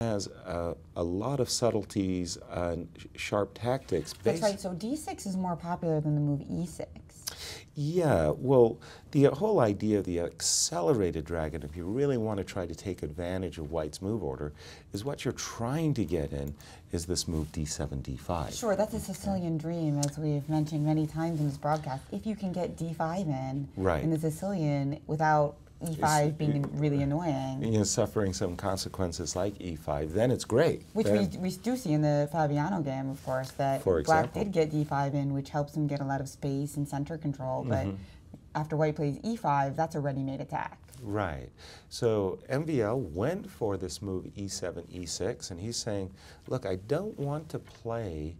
has a lot of subtleties and sharp tactics. That's right, so d6 is more popular than the move e6. Yeah, well, the whole idea of the accelerated dragon, if you really want to try to take advantage of White's move order, is what you're trying to get in is this move d7, d5. Sure, that's a Sicilian dream, as we've mentioned many times in this broadcast. If you can get d5 in the Sicilian without e5 being really annoying. You know, suffering some consequences like e5, then it's great. Which we do see in the Fabiano game, of course, that Black did get d5 in, which helps him get a lot of space and center control, but after White plays e5, that's a ready-made attack. Right. So MVL went for this move e7, e6, and he's saying, look, I don't want to play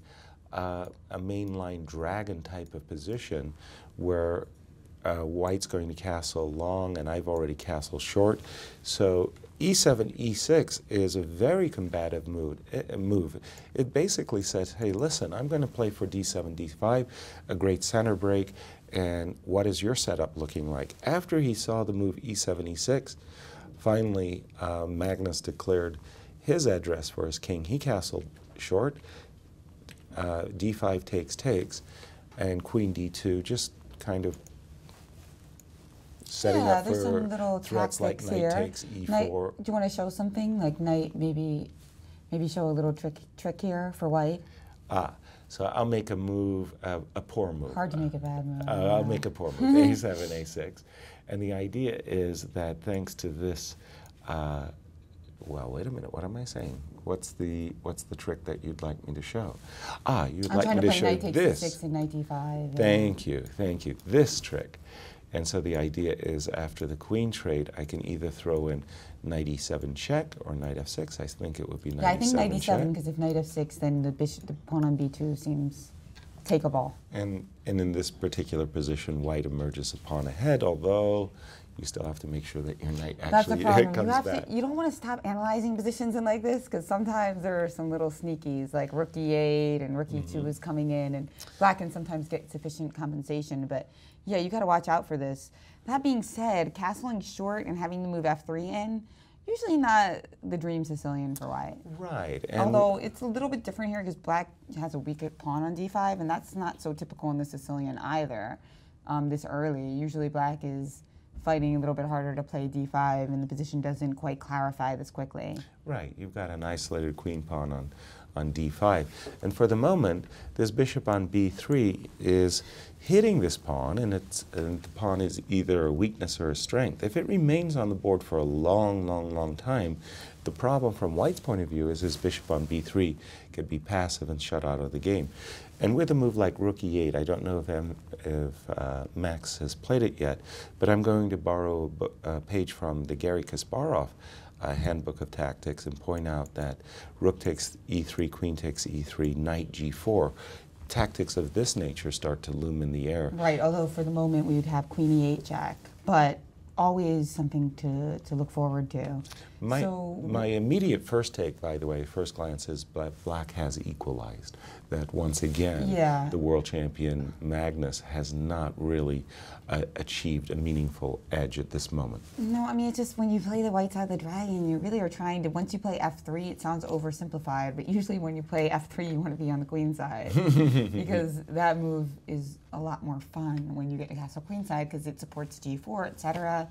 a mainline dragon type of position where White's going to castle long and I've already castled short. So e7, e6 is a very combative move. It basically says, hey, listen, I'm going to play for d7, d5, a great center break, and what is your setup looking like? After he saw the move e7, e6, finally Magnus declared his address for his king. He castled short, d5 takes, and queen d2, just kind of setting up there's for some little threats like knight here. takes e4. Knight, do you want to show something? Like knight, maybe show a little trick here for White? So I'll make a move, a poor move. Hard to make a bad move. I'll make a poor move, a7, a6. And the idea is that thanks to this, well, wait a minute, what am I saying? What's the trick that you'd like me to show? You'd like me to show knight takes this. e6 and knight d5. Thank you, this trick. And so the idea is after the queen trade, I can either throw in knight e7 check or knight f6. I think it would be knight e7 check. I think knight e7, because if knight f6, then the pawn on b2 seems takeable. And in this particular position, White emerges a pawn ahead, although you still have to make sure that your knight actually comes back. You don't want to stop analyzing positions in like this, because sometimes there are some little sneakies, like rook e8 and rook e2 is coming in, and Black can sometimes get sufficient compensation, but yeah, you got to watch out for this. That being said, castling short and having to move f3 in, usually not the dream Sicilian for White. Right. And although it's a little bit different here because Black has a weak pawn on d5, and that's not so typical in the Sicilian either this early. Usually Black is fighting a little bit harder to play d5, and the position doesn't quite clarify this quickly. Right. You've got an isolated queen pawn on d5. And for the moment, this bishop on b3 is hitting this pawn, and the pawn is either a weakness or a strength. If it remains on the board for a long time, the problem from White's point of view is his bishop on b3 could be passive and shut out of the game. And with a move like rook e8, I don't know if Max has played it yet, but I'm going to borrow a page from the Garry Kasparov Handbook of Tactics and point out that rook takes e3, queen takes e3, knight g4. Tactics of this nature start to loom in the air. Right, although for the moment we would have queen e8 jack, but always something to look forward to. My immediate first take, by the way, first glance, is Black has equalized. That once again, the world champion Magnus has not really achieved a meaningful edge at this moment. No, I mean, it's just when you play the white side of the dragon, you really are trying to, once you play f3, it sounds oversimplified, but usually when you play f3, you want to be on the queen side because that move is a lot more fun when you get to castle queen side because it supports g4, etc.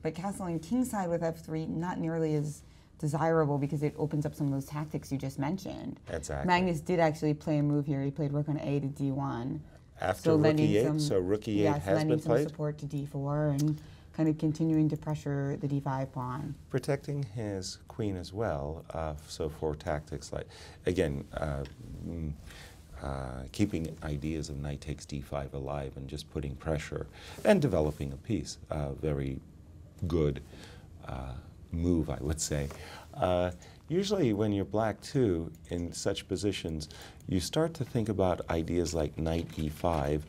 But castling king side with f3, not nearly as desirable because it opens up some of those tactics you just mentioned. Exactly. Magnus did actually play a move here. He played rook on a to d1. After rook e8, so rook e8 has been played? Some support to d4 and kind of continuing to pressure the d5 pawn. Protecting his queen as well, so for tactics like, again, keeping ideas of knight takes d5 alive and just putting pressure and developing a piece. Very good move, I would say. Usually when you're Black too, in such positions, you start to think about ideas like knight e5,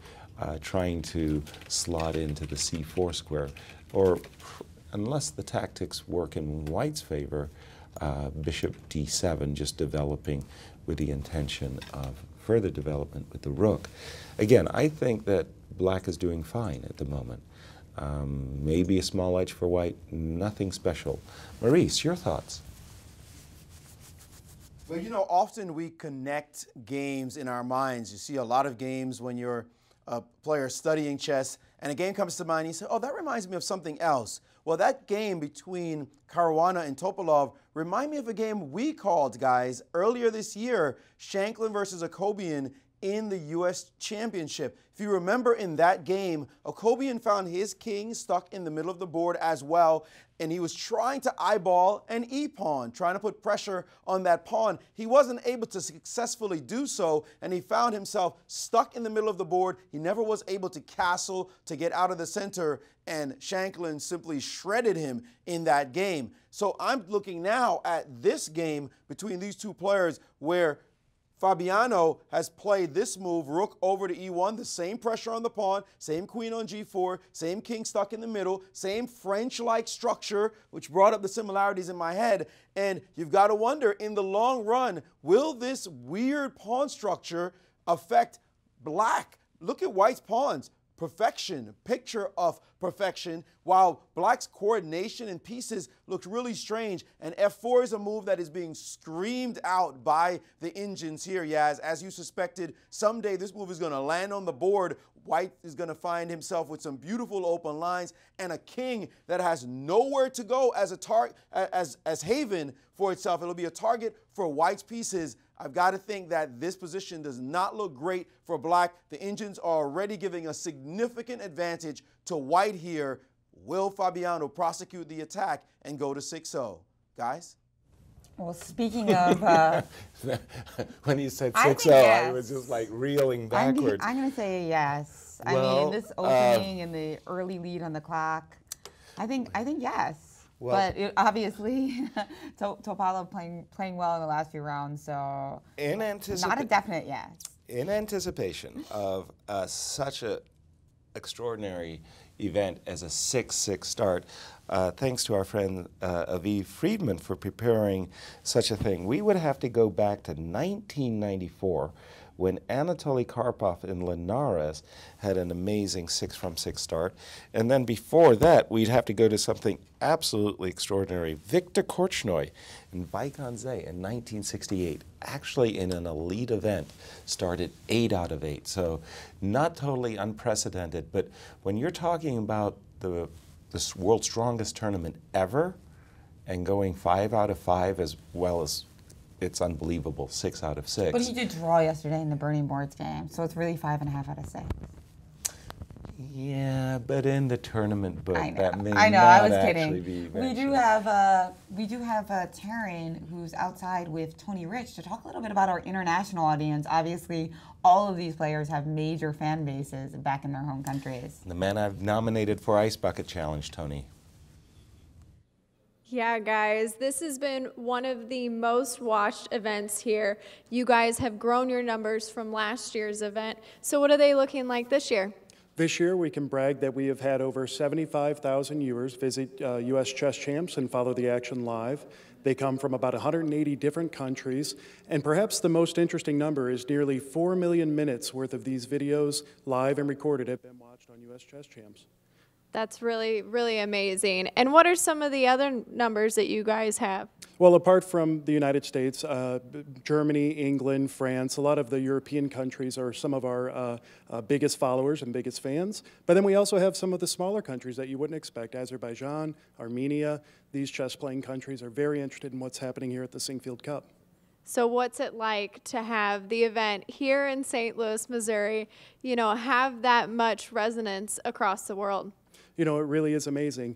trying to slot into the c4 square, or unless the tactics work in White's favor, bishop d7, just developing with the intention of further development with the rook. Again, I think that Black is doing fine at the moment. Maybe a small edge for White, nothing special. Maurice, your thoughts? Well, you know, often we connect games in our minds. You see a lot of games when you're a player studying chess, and a game comes to mind, and you say, oh, that reminds me of something else. Well, that game between Caruana and Topalov remind me of a game we called, guys, earlier this year, Shanklin versus Akobian in the U.S. Championship. If you remember in that game, Akobian found his king stuck in the middle of the board as well, and he was trying to eyeball an e-pawn, trying to put pressure on that pawn. He wasn't able to successfully do so, and he found himself stuck in the middle of the board. He never was able to castle to get out of the center, and Shanklin simply shredded him in that game. So I'm looking now at this game between these two players where Fabiano has played this move, rook over to e1, the same pressure on the pawn, same queen on g4, same king stuck in the middle, same French-like structure, which brought up the similarities in my head. And you've got to wonder, in the long run, will this weird pawn structure affect black? Look at white's pawns. Perfection, picture of perfection, while black's coordination and pieces looks really strange. And f4 is a move that is being screamed out by the engines here, Yaz. As you suspected, someday this move is going to land on the board. White is going to find himself with some beautiful open lines and a king that has nowhere to go as a as haven for itself. It'll be a target for white's pieces. I've got to think that this position does not look great for black. The engines are already giving a significant advantage to white here. Will Fabiano prosecute the attack and go to 6-0? Guys? Well, speaking of... when you said 6-0, I was just like reeling backwards. I'm going to say yes. Well, I mean, this opening and the early lead on the clock, I think yes. Well, but obviously, Topalov playing well in the last few rounds, so not a definite yes. In anticipation of such an extraordinary event as a 6-6 start, thanks to our friend Aviv Friedman for preparing such a thing, we would have to go back to 1994 when Anatoly Karpov in Linares had an amazing 6-from-6 start. And then before that, we'd have to go to something absolutely extraordinary. Viktor Korchnoi in Vaikanze in 1968, actually in an elite event, started 8 out of 8. So not totally unprecedented, but when you're talking about the world's strongest tournament ever and going 5 out of 5 as well as it's unbelievable, 6 out of 6. But he did draw yesterday in the Burning Boards game, so it's really 5.5 out of 6. Yeah, but in the tournament book, that may I know, not I was actually kidding. be We do have Taryn, who's outside with Tony Rich, to talk a little bit about our international audience. Obviously, all of these players have major fan bases back in their home countries. The man I've nominated for Ice Bucket Challenge, Tony. Yeah, guys, this has been one of the most watched events here. You guys have grown your numbers from last year's event. So what are they looking like this year? This year, we can brag that we have had over 75,000 viewers visit U.S. Chess Champs and follow the action live. They come from about 180 different countries. And perhaps the most interesting number is nearly 4 million minutes worth of these videos, live and recorded, have been watched on U.S. Chess Champs. That's really, really amazing. And what are some of the other numbers that you guys have? Well, apart from the United States, Germany, England, France, a lot of the European countries are some of our biggest followers and biggest fans. But then we also have some of the smaller countries that you wouldn't expect. Azerbaijan, Armenia, these chess-playing countries are very interested in what's happening here at the Sinquefield Cup. So what's it like to have the event here in St. Louis, Missouri, have that much resonance across the world? You know, it really is amazing.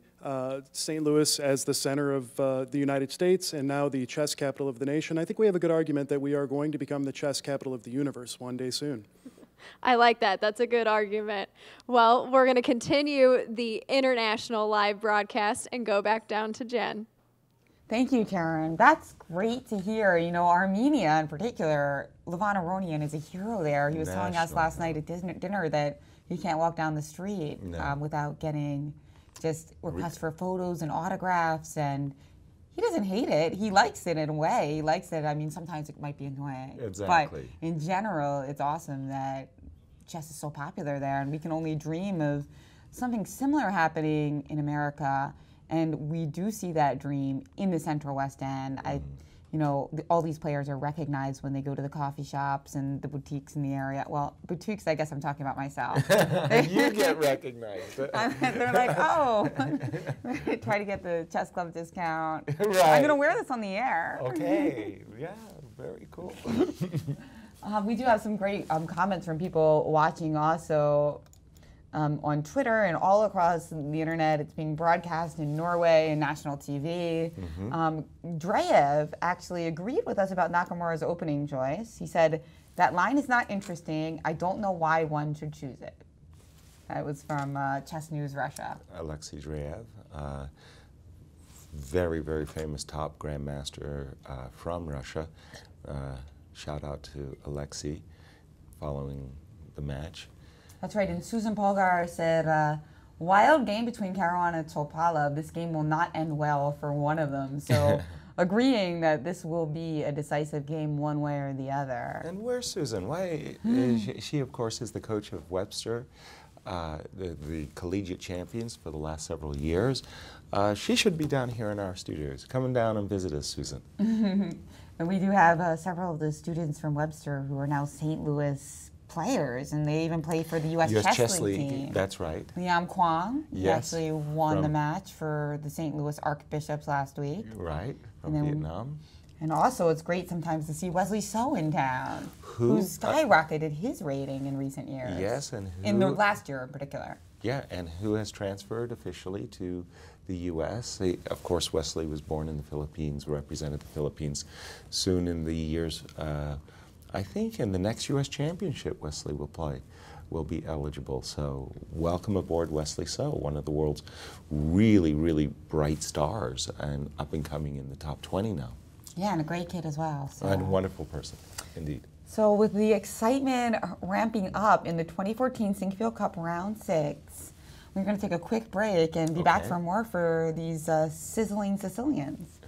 St. Louis as the center of the United States and now the chess capital of the nation, I think we have a good argument that we are going to become the chess capital of the universe one day soon. I like that. That's a good argument. Well, we're going to continue the international live broadcast and go back down to Jen. Thank you, Taryn. That's great to hear. Armenia in particular, Levon Aronian is a hero there. He was telling us last night at dinner that he can't walk down the street without getting just requests for photos and autographs, and he doesn't hate it. He likes it in a way. He likes it. I mean, sometimes it might be annoying. Exactly. But in general, it's awesome that chess is so popular there, and we can only dream of something similar happening in America, and we do see that dream in the Central West End. you know, all these players are recognized when they go to the coffee shops and the boutiques in the area. Well, boutiques, I guess I'm talking about myself. You get recognized. They're like, oh, try to get the chess club discount. Right. I'm going to wear this on the air. Okay, yeah, very cool. We do have some great comments from people watching also on Twitter and all across the internet. It's being broadcast in Norway and national TV. Dreyev actually agreed with us about Nakamura's opening choice. He said, that line is not interesting. I don't know why one should choose it. That was from Chess News Russia. Alexei Dreyev, very, very famous top grandmaster from Russia. Shout out to Alexei following the match. That's right, and Susan Polgar said, wild game between Caruana and Topalov. This game will not end well for one of them. So agreeing that this will be a decisive game one way or the other. And where's Susan? Why? She, of course, is the coach of Webster, the collegiate champions for the last several years. She should be down here in our studios. Come down and visit us, Susan. And we do have several of the students from Webster who are now St. Louis players, and they even play for the U.S. Chess League team. That's right. Liam Kwong, he Yes, actually won the match for the St. Louis Archbishops last week. Right, from And then- Vietnam. And also, it's great sometimes to see Wesley So in town, who's skyrocketed his rating in recent years. Yes, and who... In the last year in particular. Yeah, and who has transferred officially to the U.S. Of course, Wesley was born in the Philippines, represented the Philippines. Soon in the years, I think in the next U.S. Championship, Wesley will be eligible. So welcome aboard, Wesley So, one of the world's really, really bright stars and up and coming in the top 20 now. Yeah, and a great kid as well. So. And a wonderful person, indeed. So with the excitement ramping up in the 2014 Sinquefield Cup Round 6, we're going to take a quick break and be back for more for these sizzling Sicilians.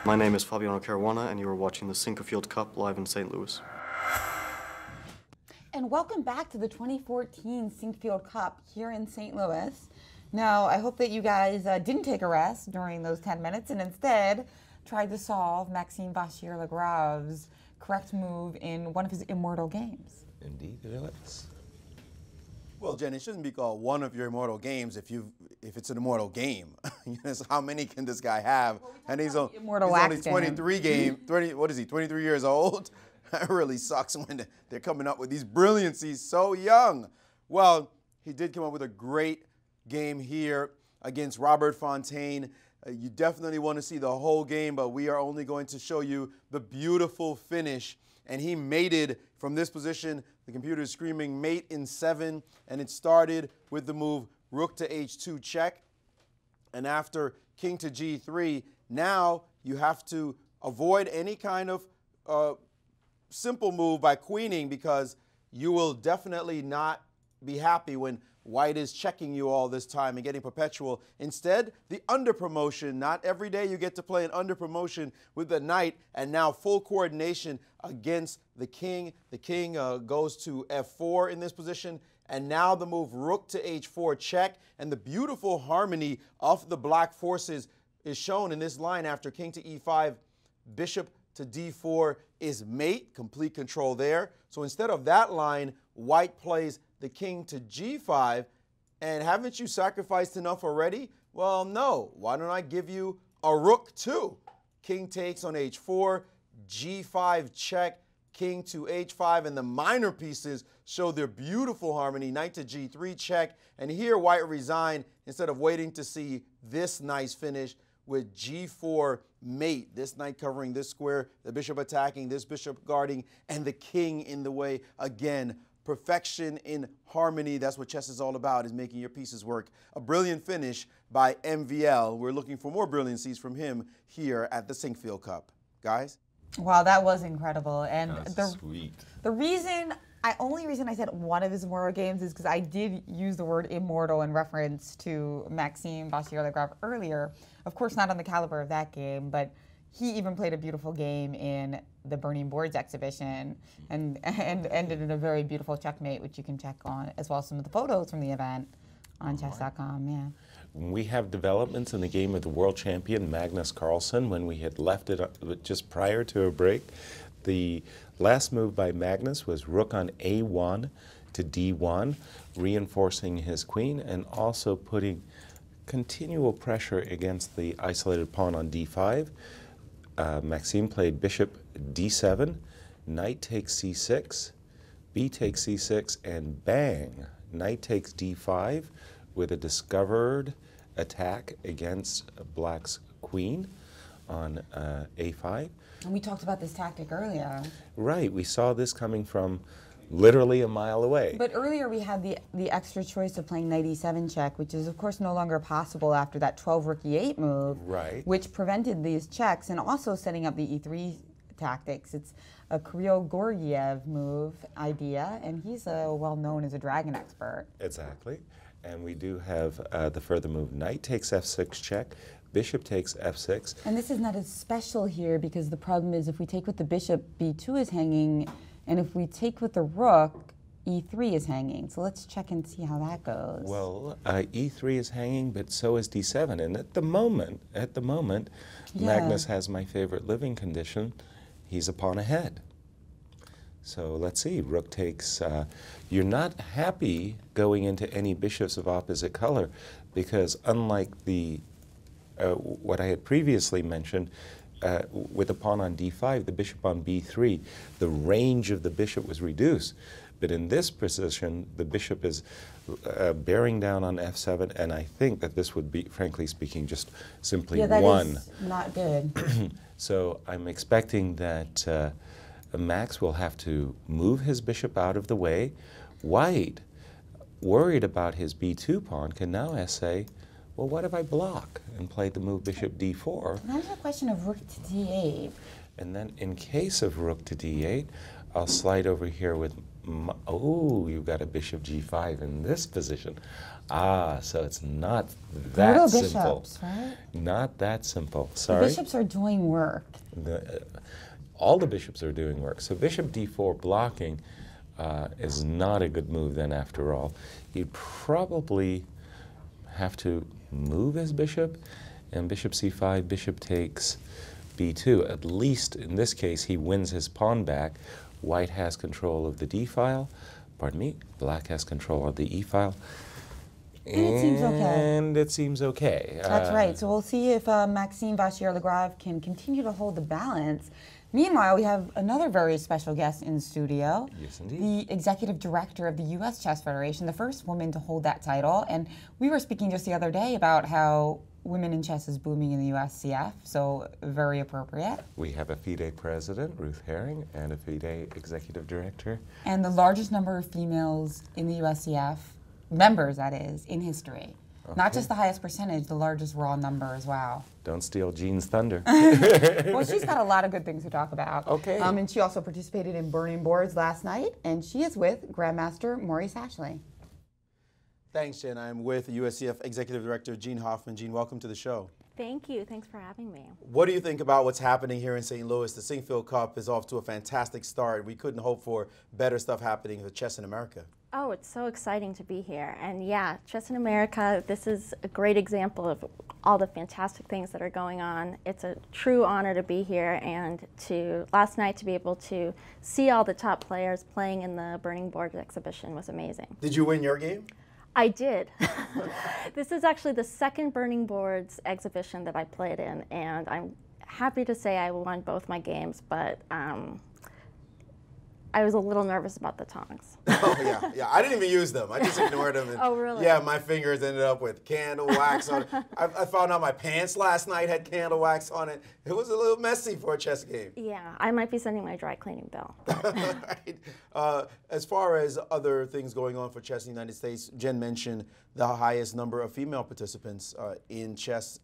My name is Fabiano Caruana, and you are watching the Sinquefield Cup live in St. Louis. And welcome back to the 2014 Sinquefield Cup here in St. Louis. Now, I hope that you guys didn't take a rest during those 10 minutes and instead tried to solve Maxime Vachier-Lagrave's correct move in one of his immortal games. Indeed, it is. Well, Jen, it shouldn't be called one of your immortal games if it's an immortal game. So how many can this guy have? And he's only 23 years old. That really sucks when they're coming up with these brilliancies so young. Well, he did come up with a great game here against Robert Fontaine. You definitely want to see the whole game, but we are only going to show you the beautiful finish. And he mated from this position. The computer is screaming mate in 7, and it started with the move rook to h2 check. And after king to g3, now you have to avoid any kind of simple move by queening, because you will definitely not be happy when white is checking you all this time and getting perpetual. Instead, the under promotion. Not every day you get to play an under promotion with the knight, and now full coordination against the king. The king goes to f4 in this position, and now the move rook to h4 check, and the beautiful harmony of the black forces is shown in this line after king to e5, bishop to d4 is mate, complete control there. So instead of that line, white plays the king to g5, and haven't you sacrificed enough already? Well, no. Why don't I give you a rook too? King takes on h4, g5 check, king to h5, and the minor pieces show their beautiful harmony, knight to g3 check, and here white resigned instead of waiting to see this nice finish with g4 mate, this knight covering this square, the bishop attacking, this bishop guarding, and the king in the way. Again, perfection in harmony. That's what chess is all about, is making your pieces work. A brilliant finish by MVL. We're looking for more brilliancies from him here at the Sinquefield Cup. Guys? Wow, that was incredible. And Sweet. The only reason I said one of his immortal games is because I did use the word immortal in reference to Maxime Vachier-Lagrave earlier. Of course, not on the caliber of that game, but he even played a beautiful game in the Burning Boards exhibition and ended in a very beautiful checkmate, which you can check on, as well as some of the photos from the event on chess.com. Yeah. We have developments in the game of the world champion Magnus Carlsen. When we had left it just prior to a break, the last move by Magnus was rook on a1 to d1, reinforcing his queen and also putting continual pressure against the isolated pawn on d5. Maxime played bishop d7, knight takes c6, b takes c6, and bang, knight takes d5 with a discovered attack against black's queen on a5. And we talked about this tactic earlier. Right, we saw this coming from literally a mile away. But earlier we had the extra choice of playing knight e7 check, which is of course no longer possible after that 12 rook e8 move, right, which prevented these checks and also setting up the e3 tactics. It's a Kirill Georgiev move idea, and he's well known as a dragon expert. Exactly. And we do have the further move, knight takes f6 check, bishop takes f6. And this is not as special here because the problem is if we take with the bishop, b2 is hanging, and if we take with the rook, e3 is hanging. So let's check and see how that goes. Well, e3 is hanging, but so is d7. And at the moment, yeah, Magnus has my favorite living condition. He's a pawn ahead. So let's see, rook takes, you're not happy going into any bishops of opposite color because unlike the what I had previously mentioned, with the pawn on d5, the bishop on b3, the range of the bishop was reduced. But in this position, the bishop is bearing down on f7, and I think that this would be, frankly speaking, just simply one. Is not good. So I'm expecting that Max will have to move his bishop out of the way. White, worried about his b2 pawn, can now say, well, what if I block and play the move bishop d4? Now there's a question of rook to d8. And then in case of rook to d8, I'll slide over here with Oh, you've got a bishop g5 in this position. Ah, so it's not that Little simple. bishops, right? Not that simple. The Sorry. bishops are doing work. All the bishops are doing work. So bishop d4 blocking is not a good move then after all. You'd probably have to move his bishop, and bishop c5, bishop takes b2. At least in this case, he wins his pawn back. White has control of the d file. Pardon me, black has control of the e file. And it seems okay. And it seems okay. That's right. So we'll see if Maxime Vachier-Lagrave can continue to hold the balance. Meanwhile, we have another very special guest in the studio. Yes, indeed. The executive director of the U.S. Chess Federation, the first woman to hold that title. And we were speaking just the other day about how women in chess is booming in the USCF, so very appropriate. We have a FIDE president, Ruth Herring, and a FIDE executive director. And the largest number of females in the USCF, members that is, in history. Okay. Not just the highest percentage, the largest raw number as well. Don't steal Jean's thunder. Well, she's got a lot of good things to talk about. Okay. And she also participated in Burning Boards last night, and she is with Grandmaster Maurice Ashley. Thanks, Jen. I'm with USCF Executive Director Jean Hoffman. Jean, welcome to the show. Thank you. Thanks for having me. What do you think about what's happening here in St. Louis? The Sinquefield Cup is off to a fantastic start. We couldn't hope for better stuff happening with chess in America. Oh, it's so exciting to be here. And yeah, Chess in America, this is a great example of all the fantastic things that are going on. It's a true honor to be here, and last night to be able to see all the top players playing in the Burning Boards exhibition was amazing. Did you win your game? I did. This is actually the second Burning Boards exhibition that I played in, and I'm happy to say I won both my games, but I was a little nervous about the tongs. Oh, yeah. I didn't even use them. I just ignored them. And oh, really? Yeah, my fingers ended up with candle wax on it. I found out my pants last night had candle wax on it. It was a little messy for a chess game. Yeah, I might be sending my dry cleaning bill. Right. As far as other things going on for chess in the United States, Jen mentioned the highest number of female participants in chess.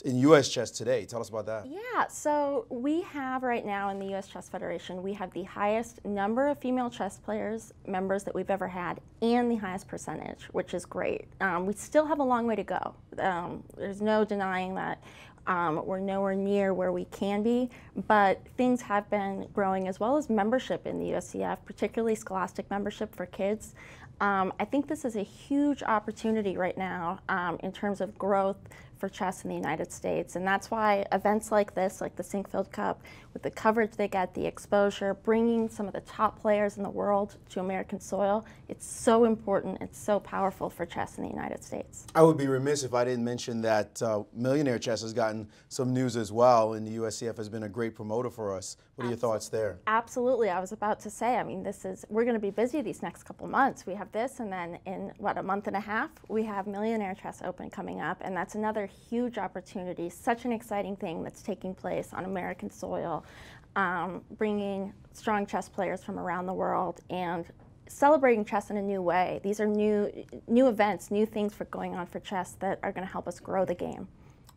In U.S. chess today. Tell us about that. Yeah, so we have right now in the U.S. Chess Federation, we have the highest number of female chess players, members that we've ever had, and the highest percentage, which is great. We still have a long way to go. There's no denying that we're nowhere near where we can be, but things have been growing, as well as membership in the USCF, particularly scholastic membership for kids. I think this is a huge opportunity right now in terms of growth for chess in the United States, and that's why events like this, like the Sinquefield Cup, with the coverage they get, the exposure, bringing some of the top players in the world to American soil, it's so important, it's so powerful for chess in the United States. I would be remiss if I didn't mention that Millionaire Chess has gotten some news as well, and the USCF has been a great promoter for us. What are your thoughts there? Absolutely. I was about to say, I mean, we're going to be busy these next couple months. We have this, and then in, a month and a half, we have Millionaire Chess Open coming up, and that's another huge opportunity, such an exciting thing that's taking place on American soil, bringing strong chess players from around the world and celebrating chess in a new way. These are new events, new things going on for chess that are going to help us grow the game.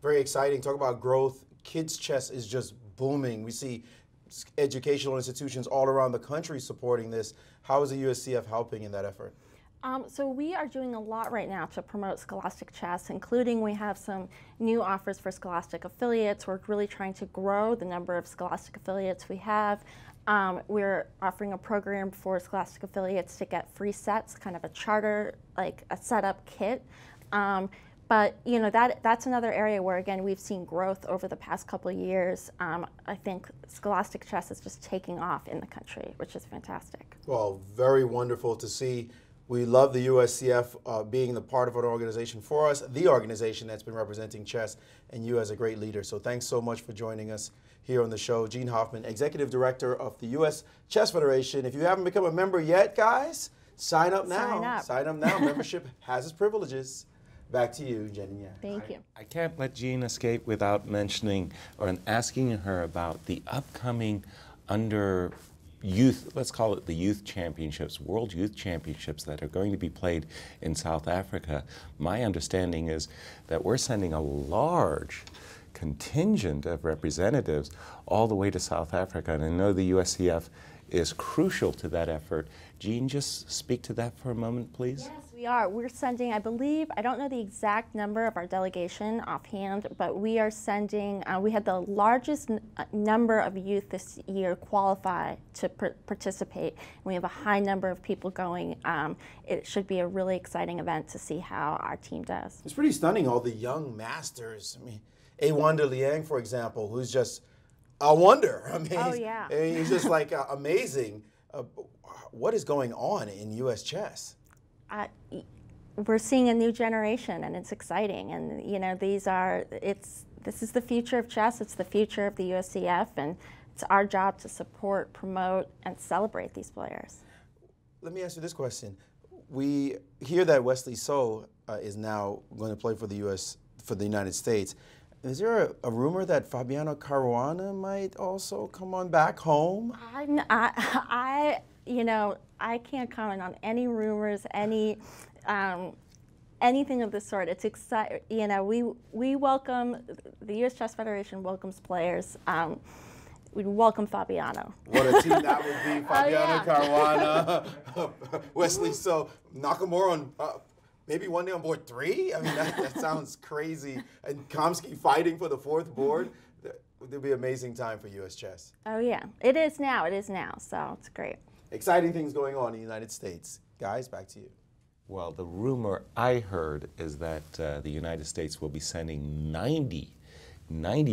Very exciting. Talk about growth. Kids chess is just booming. We see educational institutions all around the country supporting this. How is the USCF helping in that effort? So we are doing a lot right now to promote scholastic chess, including we have some new offers for scholastic affiliates. We're really trying to grow the number of scholastic affiliates we have. We're offering a program for scholastic affiliates to get free sets, kind of a charter, like a setup kit. But you know, that's another area where, again, we've seen growth over the past couple of years. I think scholastic chess is just taking off in the country, which is fantastic. Well, very wonderful to see. We love the USCF being the part of an organization for us, the organization that's been representing chess, and you as a great leader. So thanks so much for joining us here on the show. Jean Hoffman, Executive Director of the U.S. Chess Federation. If you haven't become a member yet, guys, sign up now. Sign up. Sign up now. Membership has its privileges. Back to you, Jen. Thank you. I can't let Jean escape without mentioning or asking her about the upcoming youth, let's call it the Youth Championships, World Youth Championships that are going to be played in South Africa. My understanding is that we're sending a large contingent of representatives all the way to South Africa, and I know the USCF is crucial to that effort. Jean, just speak to that for a moment, please. Yes, we are. We're sending, I believe, I don't know the exact number of our delegation offhand, but we are sending, we had the largest number of youth this year qualify to participate. We have a high number of people going. It should be a really exciting event to see how our team does. It's pretty stunning, all the young masters. I mean, Wanda Liang, for example, who's just a wonder. I mean, oh, yeah. he's just like amazing. What is going on in U.S. chess? We're seeing a new generation, and it's exciting. And you know, this is the future of chess. It's the future of the USCF, and it's our job to support, promote, and celebrate these players. Let me ask you this question: we hear that Wesley So is now going to play for the United States. Is there a rumor that Fabiano Caruana might also come on back home? You know, I can't comment on any rumors, anything of the sort. It's exciting. You know, we welcome, the U.S. Chess Federation welcomes players. We welcome Fabiano. What a team that would be! Fabiano Caruana, Wesley So, Nakamura on. Maybe one day on board 3? I mean, that sounds crazy. And Kamsky fighting for the 4th board. It'll be an amazing time for U.S. chess. Oh, yeah. It is now. It is now. So it's great. Exciting things going on in the United States. Guys, back to you. Well, the rumor I heard is that the United States will be sending 90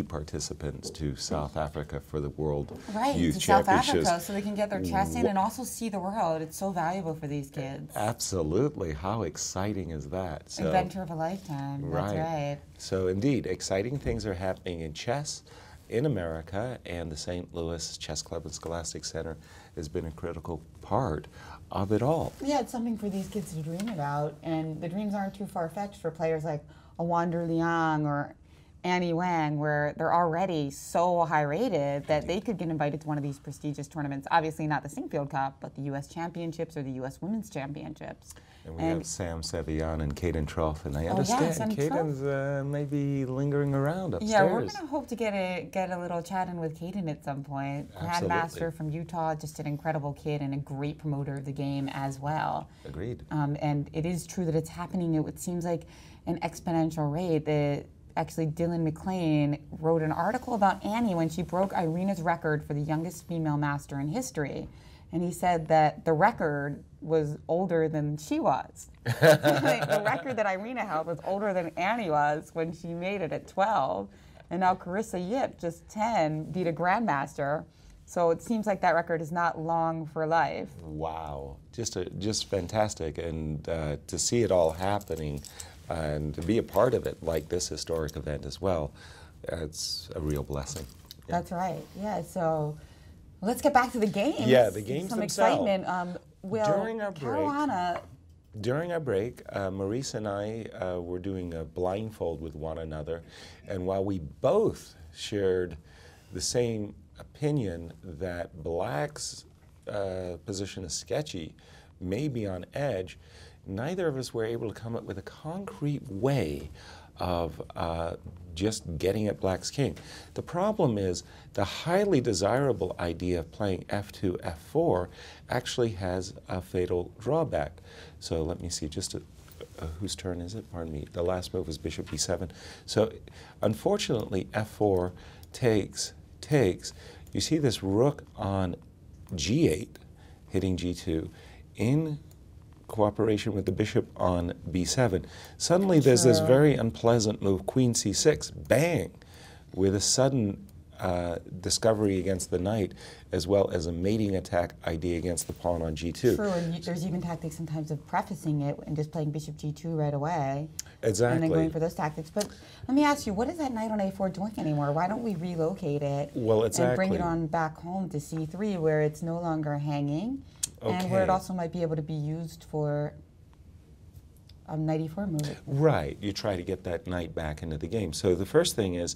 participants to South Africa for the World Youth South Championships. Africa, so they can get their chess in and also see the world. It's so valuable for these kids. Absolutely. How exciting is that? So, adventure of a lifetime. That's right. So indeed, exciting things are happening in chess in America, and the St. Louis Chess Club and Scholastic Center has been a critical part of it all. Yeah, it's something for these kids to dream about, and the dreams aren't too far-fetched for players like Wanda Liang or Annie Wang, where they're already so high-rated that they could get invited to one of these prestigious tournaments. Obviously not the Sinquefield Cup, but the U.S. Championships or the U.S. Women's Championships. And we have Sam Sevian and Caden Trough, and I understand Caden's maybe lingering around upstairs. Yeah, we're going to hope to get a little chat in with Caden at some point. Grandmaster from Utah, just an incredible kid and a great promoter of the game as well. Agreed. And it is true that it's happening. It seems like an exponential rate. Actually, Dylan McLean wrote an article about Annie when she broke Irina's record for the youngest female master in history. And he said that the record was older than she was. The record that Irina held was older than Annie was when she made it at 12. And now Carissa Yip, just 10, beat a grandmaster. So it seems like that record is not long for life. Wow, just fantastic. And to see it all happening and to be a part of it, like this historic event as well, it's a real blessing. Yeah. That's right. Yeah. So let's get back to the games. Yeah, the games Some themselves. Excitement. During our break, Maurice and I were doing a blindfold with one another, and while we both shared the same opinion that Black's position is sketchy, may be on edge, neither of us were able to come up with a concrete way of just getting at Black's king. The problem is the highly desirable idea of playing f2, f4 actually has a fatal drawback. So let me see, whose turn is it? Pardon me. The last move was bishop b7. So unfortunately, f4 takes. You see this rook on g8 hitting g2 in cooperation with the bishop on b7. Suddenly there's this very unpleasant move, queen c6, bang, with a sudden discovery against the knight, as well as a mating attack idea against the pawn on g2. True, and there's even tactics sometimes of prefacing it and just playing bishop g2 right away. Exactly. And then going for those tactics. But let me ask you, what is that knight on a4 doing anymore? Why don't we relocate it and bring it on back home to c3, where it's no longer hanging, and where it also might be able to be used for a knight e4 move? Right. You try to get that knight back into the game. So the first thing is,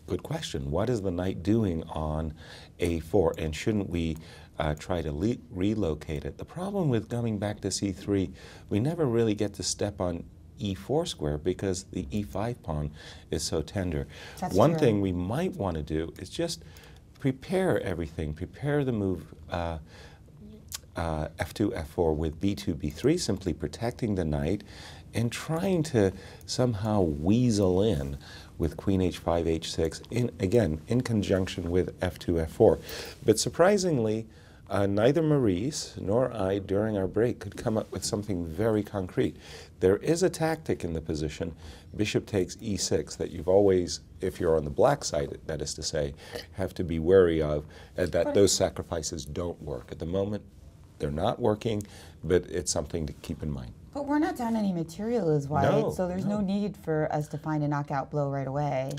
good question, what is the knight doing on a4, and shouldn't we try to relocate it? The problem with coming back to c3, we never really get to step on e4 square because the e5 pawn is so tender. One thing we might want to do is just prepare everything, prepare the move f2, f4 with b2, b3, simply protecting the knight and trying to somehow weasel in with queen h5, h6, again, in conjunction with f2, f4. But surprisingly, neither Maurice nor I, during our break, could come up with something very concrete. There is a tactic in the position, bishop takes e6, that you've always, if you're on the black side, that is to say, have to be wary of, that those sacrifices don't work. At the moment, they're not working, but it's something to keep in mind. But we're not down any material as white, No, so there's no no need for us to find a knockout blow right away.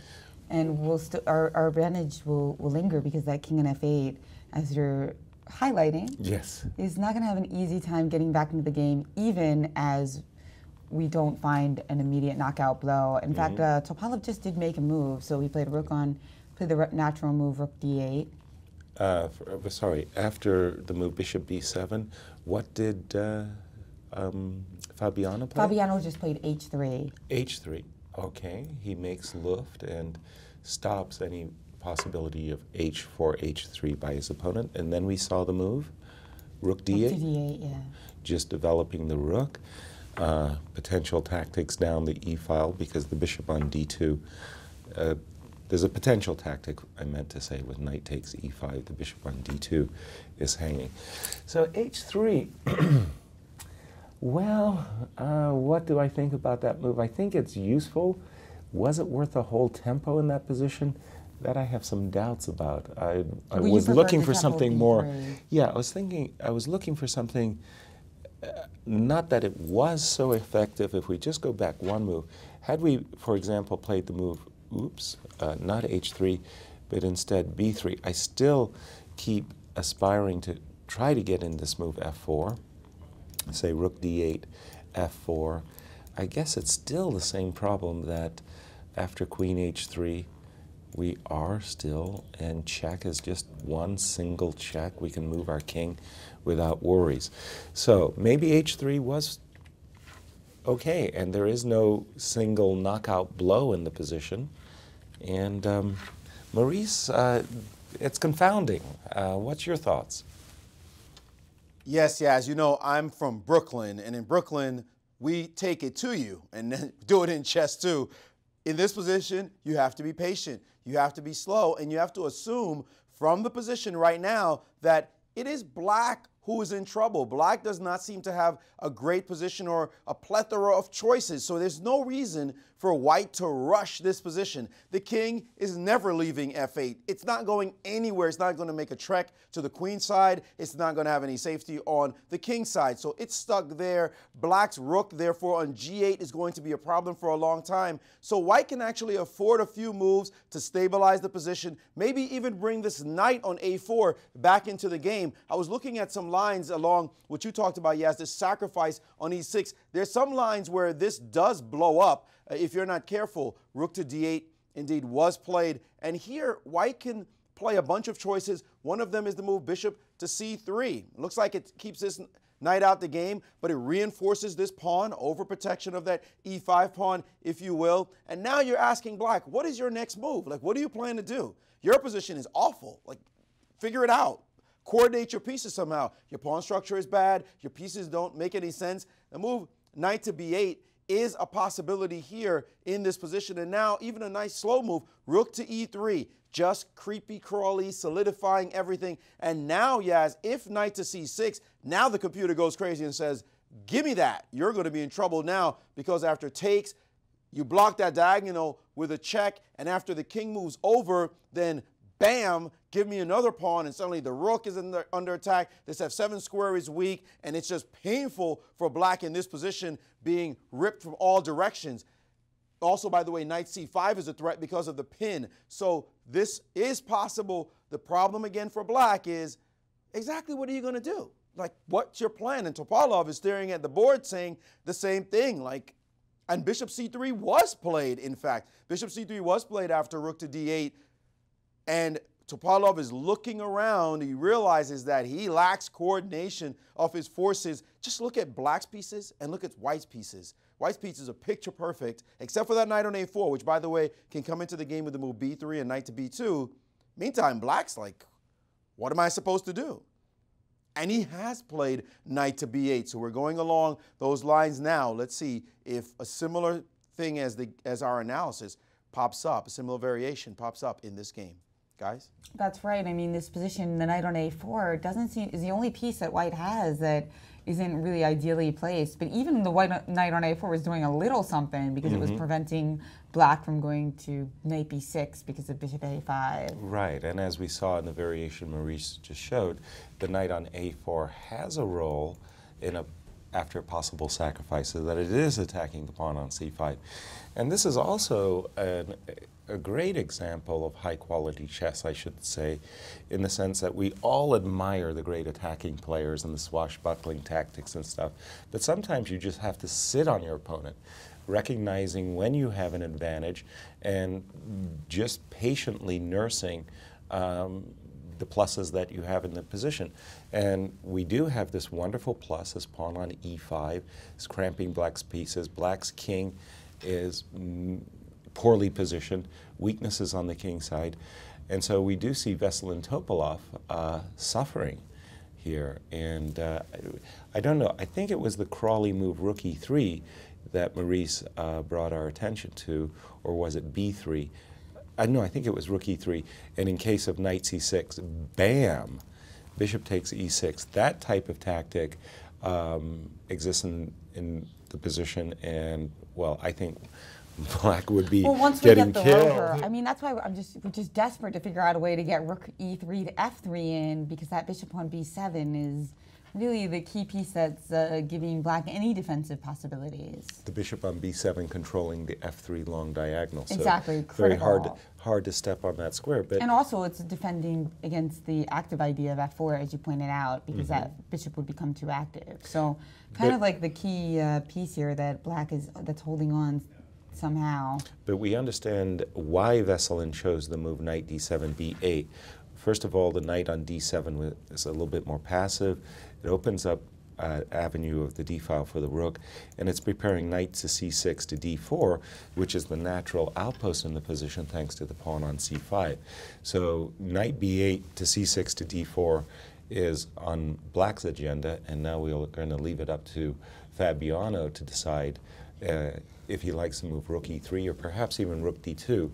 And we'll our advantage will linger because that king and f8, as you're highlighting, yes, is not going to have an easy time getting back into the game, even as we don't find an immediate knockout blow. In fact, Topalov just did make a move, so he played played the natural move rook d8. Sorry, after the move bishop b7, what did Fabiano play? Fabiano just played h3. h3, okay. He makes Luft and stops any possibility of h4, h3 by his opponent. And then we saw the move, rook d8. Rook to d8, yeah. Just developing the rook. Potential tactics down the e-file because the bishop on d2. There's a potential tactic, I meant to say, with knight takes e5, the bishop on d2 is hanging. So h3, well, what do I think about that move? I think it's useful. Was it worth the whole tempo in that position? That I have some doubts about. I was looking for something more. Yeah, I was looking for something, not that it was so effective. If we just go back one move, had we, for example, played the move, not h3, but instead b3, I still keep aspiring to try to get in this move f4, say rook d8, f4. I guess it's still the same problem that after queen h3, we are still, and check is just one single check. We can move our king without worries. So maybe h3 was okay, and there is no single knockout blow in the position. And Maurice, it's confounding. What's your thoughts? Yes, yeah, as you know, I'm from Brooklyn, and in Brooklyn, we take it to you, and then do it in chess too. In this position, you have to be patient, you have to be slow, and you have to assume from the position right now that it is black who is in trouble. Black does not seem to have a great position or a plethora of choices, so there's no reason for white to rush this position. The king is never leaving f8. It's not going anywhere. It's not going to make a trek to the queen side. It's not going to have any safety on the king side, so it's stuck there. Black's rook, therefore, on g8 is going to be a problem for a long time, so white can actually afford a few moves to stabilize the position, maybe even bring this knight on a4 back into the game. I was looking at some lines along what you talked about, Yas, this sacrifice on e6. There's some lines where this does blow up if you're not careful. Rook to d8 indeed was played, and here white can play a bunch of choices. One of them is the move bishop to c3. Looks like it keeps this knight out the game, but it reinforces this pawn, over protection of that e5 pawn, if you will. And now you're asking black, what is your next move? Like, what do you plan to do? Your position is awful. Like, figure it out. Coordinate your pieces somehow. Your pawn structure is bad. Your pieces don't make any sense. The move knight to b8 is a possibility here in this position. And now even a nice slow move, rook to e3, just creepy crawly, solidifying everything. And now, Yas, if knight to c6, now the computer goes crazy and says, give me that. You're going to be in trouble now, because after takes, you block that diagonal with a check, and after the king moves over, then bam, give me another pawn, and suddenly the rook is under attack. This f7 square is weak, and it's just painful for black in this position, being ripped from all directions. Also, by the way, knight c5 is a threat because of the pin. So this is possible. The problem again for black is exactly what are you going to do? Like, what's your plan? And Topalov is staring at the board saying the same thing. Like, and bishop c3 was played, in fact. Bishop c3 was played after rook to d8. And Topalov is looking around. He realizes that he lacks coordination of his forces. Just look at black's pieces and look at white's pieces. White's pieces are picture perfect, except for that knight on a4, which, by the way, can come into the game with the move b3 and knight to b2. Meantime, black's like, what am I supposed to do? And he has played knight to b8. So we're going along those lines now. Let's see if a similar thing as our analysis pops up, a similar variation pops up in this game. Guys? That's right. I mean, this position, the knight on a4, doesn't seem is the only piece that white has that isn't really ideally placed. But even the white knight on a4 was doing a little something because it was preventing black from going to knight b6 because of bishop a5. Right, and as we saw in the variation Maurice just showed, the knight on a4 has a role in after a possible sacrifice, so that it is attacking the pawn on c5. And this is also a great example of high-quality chess, I should say, in the sense that we all admire the great attacking players and the swashbuckling tactics and stuff, but sometimes you just have to sit on your opponent, recognizing when you have an advantage and just patiently nursing the pluses that you have in the position. And we do have this wonderful plus, this pawn on e5 is cramping black's pieces. Black's king is poorly positioned, weaknesses on the king side. And so we do see Veselin Topalov suffering here. And I don't know, I think it was the Crawley move rook e3 that Maurice brought our attention to, or was it b3? No, I think it was rook e3, and in case of knight c6, bam, bishop takes e6. That type of tactic exists in the position, and, well, I think black would be once we getting get the killed. rover, I mean, that's why we're just desperate to figure out a way to get rook e3 to f3 in, because that bishop on b7 is really the key piece that's giving black any defensive possibilities. The bishop on b7 controlling the f3 long diagonal. So exactly, very critical. hard to step on that square. But and also it's defending against the active idea of f4, as you pointed out, because that bishop would become too active. So kind of like the key piece here that black that's holding on somehow. But we understand why Veselin chose the move knight d7, b8. First of all, the knight on d7 is a little bit more passive. It opens up avenue of the d file for the rook, and it's preparing knight to c6 to d4, which is the natural outpost in the position thanks to the pawn on c5. So knight b8 to c6 to d4 is on black's agenda, and now we're going to leave it up to Fabiano to decide if he likes to move rook e3 or perhaps even rook d2,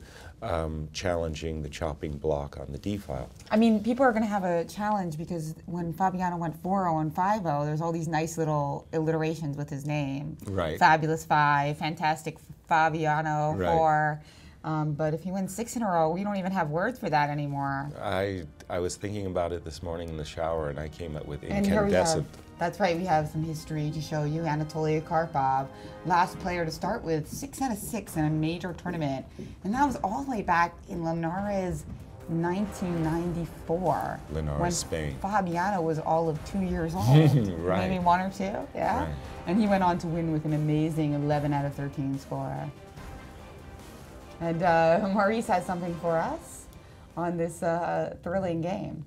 challenging the chopping block on the d file. I mean, people are going to have a challenge because when Fabiano went 4-0 and 5-0, there's all these nice little alliterations with his name. Right. Fabulous 5, fantastic Fabiano Right. 4. But if he wins 6 in a row, we don't even have words for that anymore. I was thinking about it this morning in the shower, and I came up with And here we have, incandescent. that's right, we have some history to show you. Anatoly Karpov, last player to start with 6 out of 6 in a major tournament. And that was all the way back in Linares 1994. Linares, when Spain. Fabiano was all of 2 years old. Right. Maybe 1 or 2, yeah? Right. And he went on to win with an amazing 11 out of 13 score. And Maurice has something for us on this thrilling game.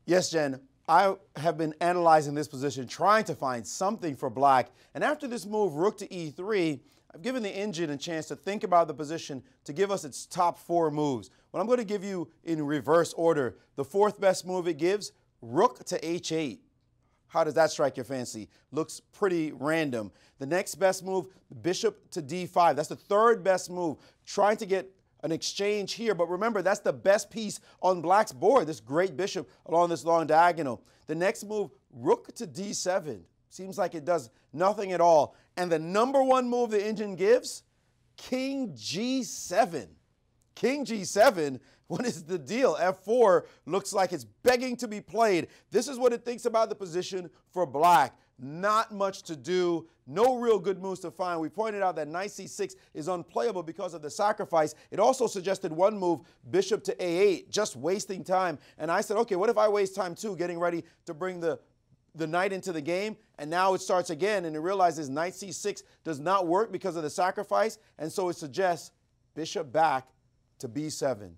Yes, Jen. I have been analyzing this position, trying to find something for black. And after this move, rook to e3, I've given the engine a chance to think about the position to give us its top 4 moves. What I'm going to give you in reverse order. The 4th best move it gives, rook to h8. How does that strike your fancy? Looks pretty random. The next best move, bishop to d5. That's the 3rd best move. Trying to get an exchange here, but remember, that's the best piece on black's board, this great bishop along this long diagonal. The next move, rook to d7. Seems like it does nothing at all. And the number 1 move the engine gives, king g7. King g7, what is the deal? f4 looks like it's begging to be played. This is what it thinks about the position for black. Not much to do, no real good moves to find. We pointed out that knight c6 is unplayable because of the sacrifice. It also suggested one move, bishop to a8, just wasting time. And I said, okay, what if I waste time too, getting ready to bring the knight into the game? And now it starts again, and it realizes knight c6 does not work because of the sacrifice, and so it suggests bishop back to b7.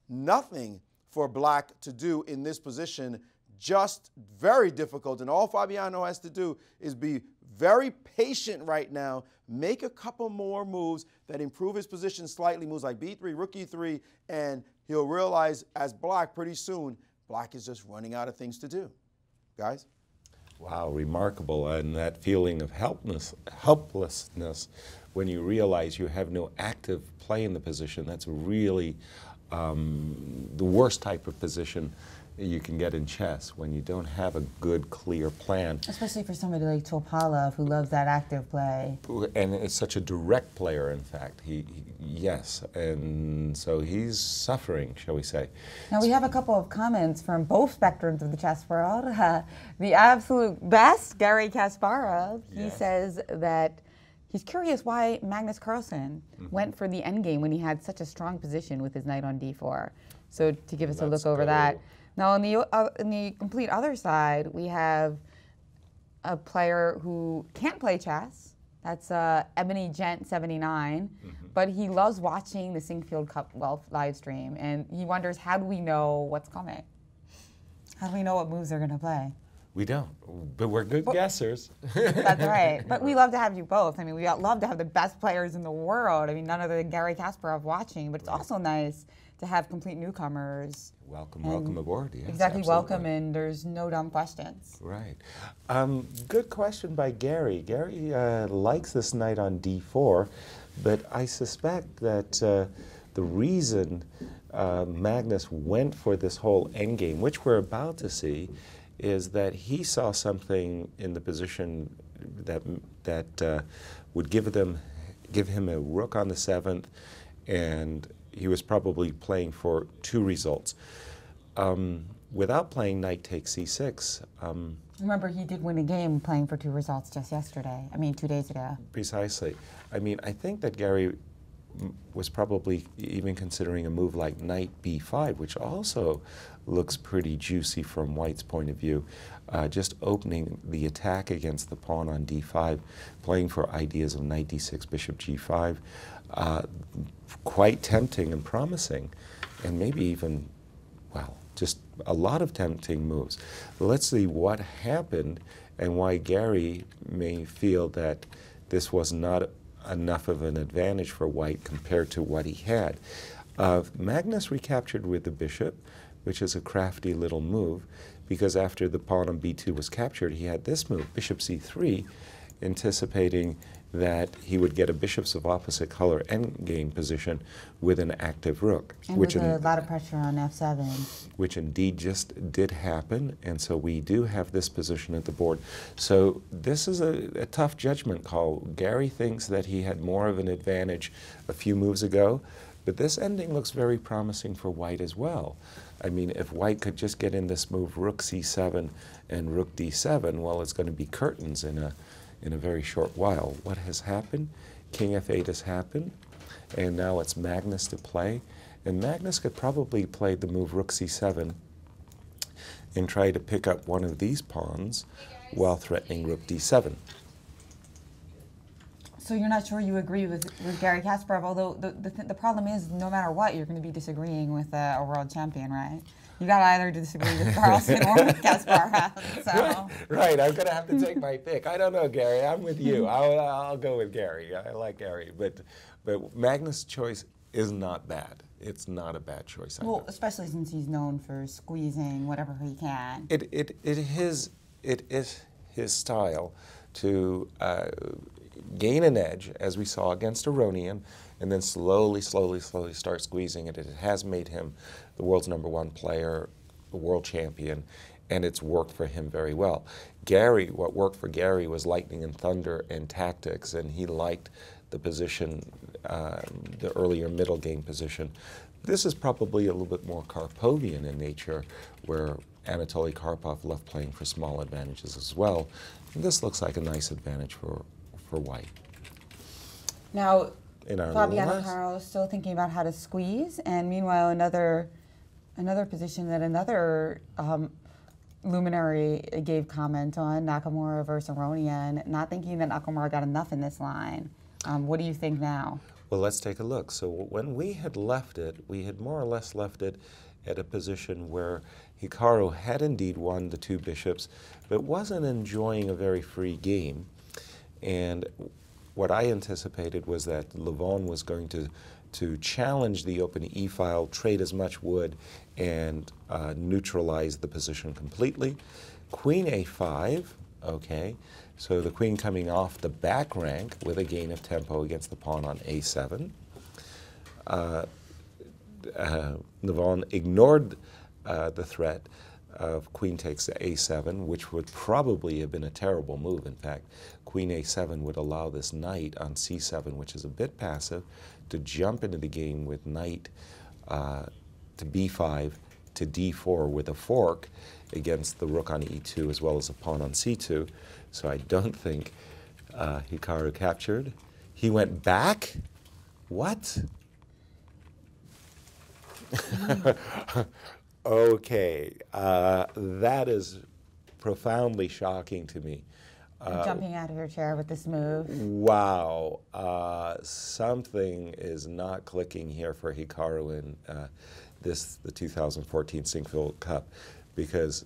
Nothing for black to do in this position. just very difficult. And all Fabiano has to do is be very patient right now, make a couple more moves that improve his position slightly, moves like B3, rook E3, and he'll realize as black pretty soon, black is just running out of things to do. Guys? Wow, remarkable. And that feeling of helplessness when you realize you have no active play in the position, that's really the worst type of position you can get in chess, when you don't have a good, clear plan. Especially for somebody like Topalov, who loves that active play. And is such a direct player, in fact. Yes, and so he's suffering, shall we say. Now we have a couple of comments from both spectrums of the chess world. The absolute best, Garry Kasparov, he says that he's curious why Magnus Carlsen went for the endgame when he had such a strong position with his knight on d4. So to give us a look over that. Now on the complete other side, we have a player who can't play chess. That's Ebony Gent 79, but he loves watching the Sinquefield Cup live stream, and he wonders, how do we know what's coming? How do we know what moves they're going to play? We don't, but we're good guessers. That's right. But we love to have you both. I mean, we love to have the best players in the world. I mean, none other than Garry Kasparov watching, but it's also nice to have complete newcomers. Welcome aboard. Yes, exactly, absolutely. welcome, and there's no dumb questions. Right. Good question by Garry. Garry likes this knight on d4, but I suspect that the reason Magnus went for this whole endgame, which we're about to see, is that he saw something in the position that would give him a rook on the 7th, and he was probably playing for 2 results. Without playing knight takes c6. Remember, he did win a game playing for 2 results just yesterday. I mean, 2 days ago. Precisely. I mean, I think that Garry was probably even considering a move like knight b5, which also looks pretty juicy from White's point of view. Just opening the attack against the pawn on d5, playing for ideas of knight d6, bishop g5. Quite tempting and promising, and maybe even, well, just a lot of tempting moves. Let's see what happened and why Garry may feel that this was not enough of an advantage for White compared to what he had. Magnus recaptured with the bishop, which is a crafty little move, because after the pawn on b2 was captured, he had this move, bishop c3, anticipating that he would get a bishops of opposite color endgame position with an active rook. And with a lot of pressure on f7. Which indeed just did happen, and so we do have this position at the board. So this is a tough judgment call. Garry thinks that he had more of an advantage a few moves ago, but this ending looks very promising for White as well. I mean, if White could just get in this move rook c7 and rook d7, well, it's going to be curtains in a very short while. What has happened? King f8 has happened, and now it's Magnus to play. And Magnus could probably play the move rook c7 and try to pick up one of these pawns while threatening rook d7. So you're not sure you agree with Garry Kasparov, although the problem is, no matter what, you're going to be disagreeing with a world champion, right? You got to either disagree with Carlsen or with Kasparov. So. Right, I'm going to have to take my pick. I don't know, Garry. I'm with you. I'll go with Garry. I like Garry, but Magnus' choice is not bad. It's not a bad choice. Well, especially since he's known for squeezing whatever he can. It is his style to gain an edge, as we saw against Aronian, and then slowly start squeezing it. It has made him the world's #1 player, the world champion, and it's worked for him very well. Garry, what worked for Garry was lightning and thunder and tactics, and he liked the position, the earlier middle game position. This is probably a little bit more Karpovian in nature, where Anatoly Karpov loved playing for small advantages as well. And this looks like a nice advantage for White. Now, Fabiano Caro is still thinking about how to squeeze, and meanwhile another position that another luminary gave comment on, Nakamura versus Aronian, not thinking that Nakamura got enough in this line. What do you think now? Well, let's take a look. So when we had left it, we had more or less left it at a position where Hikaru had indeed won the 2 bishops, but wasn't enjoying a very free game. And what I anticipated was that Levon was going to challenge the open e-file, trade as much wood, and neutralize the position completely. Queen a5, okay, so the queen coming off the back rank with a gain of tempo against the pawn on a7. Levon ignored the threat of queen takes to a7, which would probably have been a terrible move. In fact, queen a7 would allow this knight on c7, which is a bit passive, to jump into the game with knight to b5 to d4 with a fork against the rook on e2 as well as a pawn on c2. So I don't think Hikaru captured. He went back? What? Okay, that is profoundly shocking to me. Jumping out of your chair with this move. Wow, something is not clicking here for Hikaru in the 2014 Sinquefield Cup, because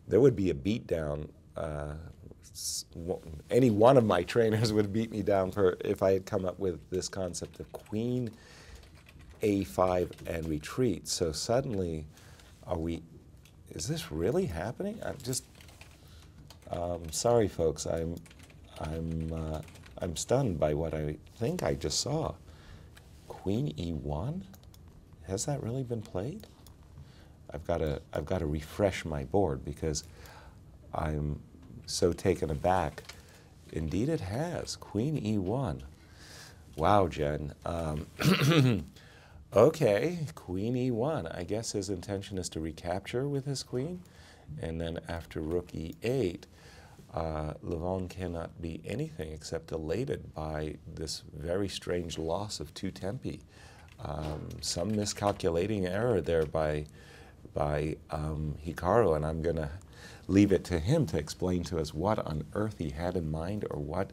there would be a beatdown. Any one of my trainers would beat me down if I had come up with this concept of queen a5 and retreat. So suddenly, is this really happening? I'm just, sorry folks, I'm stunned by what I think I just saw. Queen e1? Has that really been played? I've got to refresh my board because I'm so taken aback. Indeed it has, Queen e1. Wow, Jen. Okay, queen e1. I guess his intention is to recapture with his queen. And then after rook e8, Levon cannot be anything except elated by this very strange loss of 2 tempi. Some miscalculating error there by Hikaru, and I'm going to leave it to him to explain to us what on earth he had in mind or what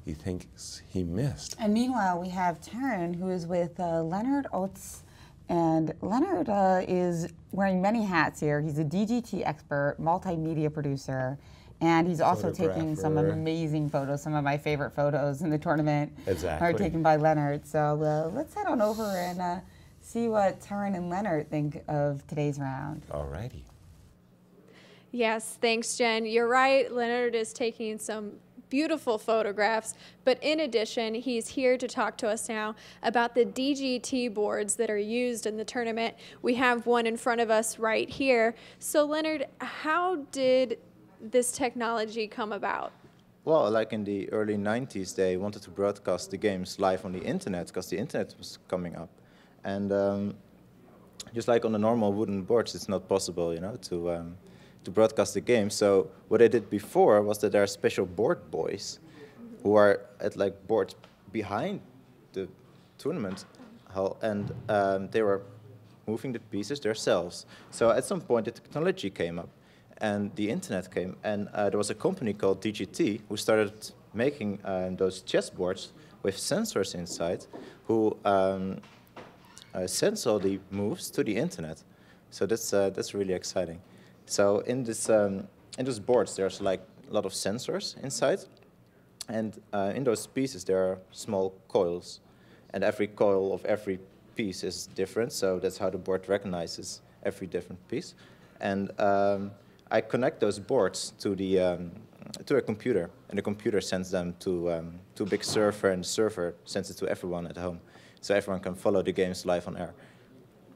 he thinks he missed. And meanwhile, we have Taryn, who is with Leonard Oates. And Leonard is wearing many hats here. He's a DGT expert, multimedia producer, and he's also taking some amazing photos. Some of my favorite photos in the tournament are taken by Leonard. So let's head on over and see what Taryn and Leonard think of today's round. All righty. Yes, thanks, Jen. You're right. Leonard is taking some beautiful photographs, but in addition, he's here to talk to us now about the DGT boards that are used in the tournament. We have one in front of us right here. So Leonard, how did this technology come about? Well, like in the early 90s, they wanted to broadcast the games live on the internet because the internet was coming up. And just like on the normal wooden boards, it's not possible, you know, to broadcast the game. So what they did before was that there are special board boys who are at like boards behind the tournament hall, and they were moving the pieces themselves. So at some point the technology came up and the internet came, and there was a company called DGT who started making those chess boards with sensors inside who sends all the moves to the internet. So that's really exciting. So in those boards, there's like a lot of sensors inside, and in those pieces there are small coils, and every coil of every piece is different. So that's how the board recognizes every different piece, and I connect those boards to a computer, and the computer sends them to a big server, and the server sends it to everyone at home, so everyone can follow the games live on air.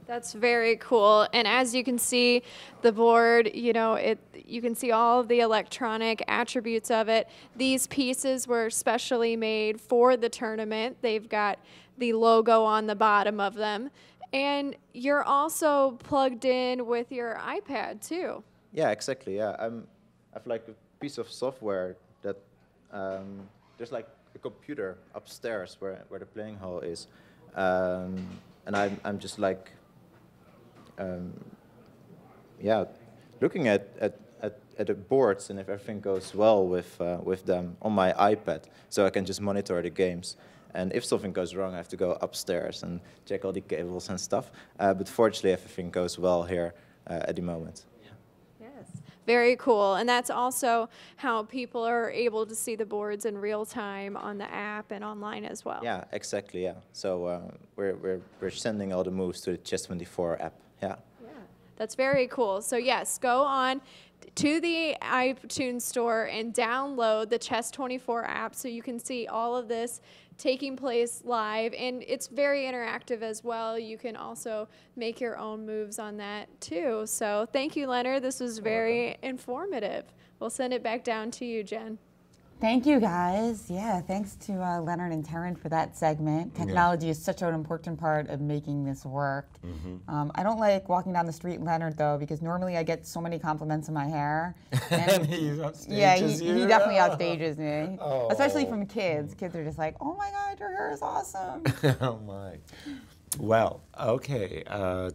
That's very cool. And as you can see, the board, you know, you can see all of the electronic attributes of it. These pieces were specially made for the tournament. They've got the logo on the bottom of them. And you're also plugged in with your iPad too. Yeah, exactly. Yeah, I have like a piece of software that there's like a computer upstairs where the playing hall is, and I'm just like. Yeah, looking at the boards, and if everything goes well with them on my iPad, so I can just monitor the games. And if something goes wrong, I have to go upstairs and check all the cables and stuff. But fortunately, everything goes well here at the moment. Very cool. And that's also how people are able to see the boards in real time on the app and online as well. Yeah, exactly, yeah. So we're sending all the moves to the Chess24 app, yeah. That's very cool. So yes, go on to the iTunes store and download the Chess24 app so you can see all of this taking place live, and it's very interactive as well. You can also make your own moves on that too. So thank you, Leonard. This was very informative. We'll send it back down to you, Jen. Thank you, guys. Yeah, thanks to Leonard and Taryn for that segment. Technology is such an important part of making this work. I don't like walking down the street, Leonard, though, because normally I get so many compliments on my hair. And he outstages yeah, you? he definitely outstages me, especially from kids. Kids are just like, "Oh my God, your hair is awesome." Oh my. Well, okay.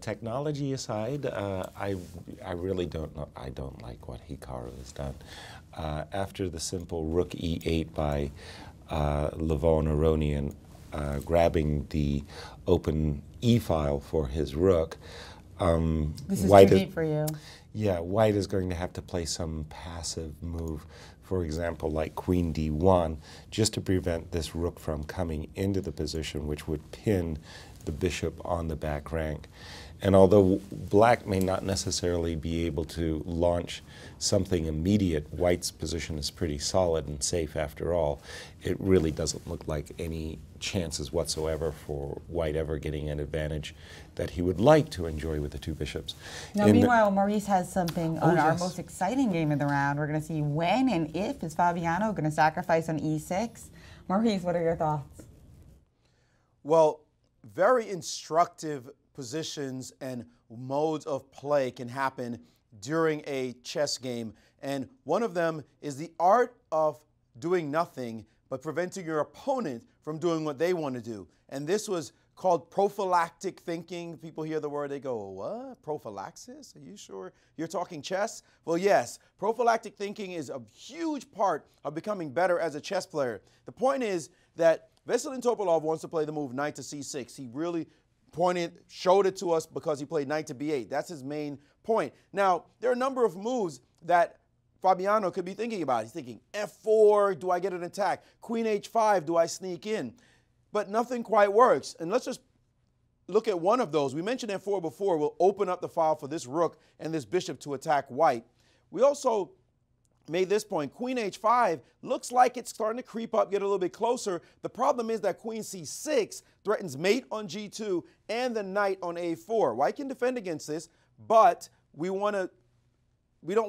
Technology aside, I really don't know. I don't like what Hikaru has done. After the simple rook e8 by Levon Aronian, grabbing the open e file for his rook. This is too deep for you. Yeah, white is going to have to play some passive move, for example, like queen d1, just to prevent this rook from coming into the position, which would pin the bishop on the back rank. And although black may not necessarily be able to launch something immediate, white's position is pretty solid and safe after all. It really doesn't look like any chances whatsoever for white ever getting an advantage that he would like to enjoy with the two bishops. Now, meanwhile, Maurice has something on our most exciting game of the round. We're going to see when and if is Fabiano going to sacrifice on e6. Maurice, what are your thoughts? Well, very instructive positions and modes of play can happen during a chess game. And one of them is the art of doing nothing but preventing your opponent from doing what they want to do. And this was called prophylactic thinking. People hear the word, they go, what? Prophylaxis? Are you sure you're talking chess? Well, yes. Prophylactic thinking is a huge part of becoming better as a chess player. The point is that Veselin Topalov wants to play the move knight to c6. He really showed it to us because he played knight to b8. That's his main point. Now, there are a number of moves that Fabiano could be thinking about. He's thinking f4, do I get an attack? Queen h5, do I sneak in? But nothing quite works. And let's just look at one of those. We mentioned f4 before. We'll open up the file for this rook and this bishop to attack white. We also made this point. Queen h5 looks like it's starting to creep up, get a little bit closer. The problem is that queen c6 threatens mate on g2 and the knight on a4. White can defend against this, but we don't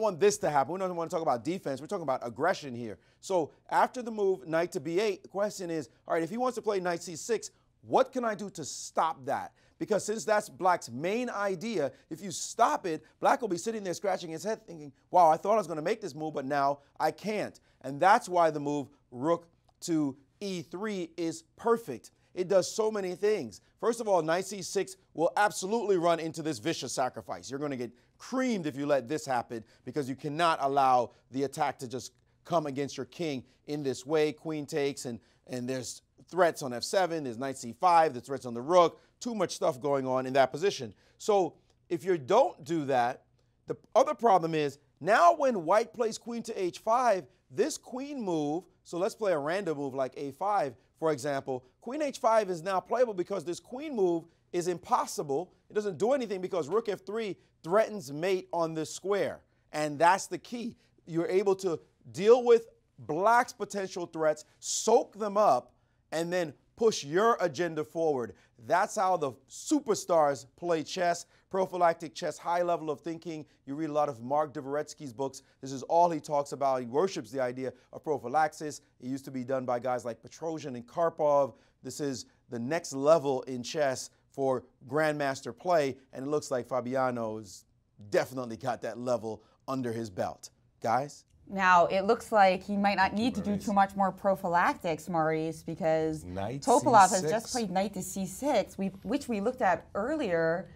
want this to happen. We don't want to talk about defense. We're talking about aggression here. So after the move knight to b8, the question is, all right, if he wants to play knight c6, what can I do to stop that? Because since that's black's main idea, if you stop it, black will be sitting there scratching his head thinking, wow, I thought I was going to make this move, but now I can't. And that's why the move rook to e3 is perfect. It does so many things. First of all, knight c6 will absolutely run into this vicious sacrifice. You're going to get creamed if you let this happen because you cannot allow the attack to just come against your king in this way. Queen takes, and there's threats on f7, there's knight c5, there's threats on the rook, too much stuff going on in that position. So if you don't do that, the other problem is now when white plays queen to h5, this queen move, so let's play a random move like a5, for example, queen h5 is now playable because this queen move is impossible. It doesn't do anything because rook f3 threatens mate on this square. And that's the key. You're able to deal with black's potential threats, soak them up, and then push your agenda forward. That's how the superstars play chess, prophylactic chess, high level of thinking. You read a lot of Mark Dvoretsky's books. This is all he talks about. He worships the idea of prophylaxis. It used to be done by guys like Petrosian and Karpov. This is the next level in chess for grandmaster play, and it looks like Fabiano's definitely got that level under his belt. Guys? Now, it looks like he might not need to do too much more prophylactics, Maurice, because Topalov has just played knight to c6, which we looked at earlier,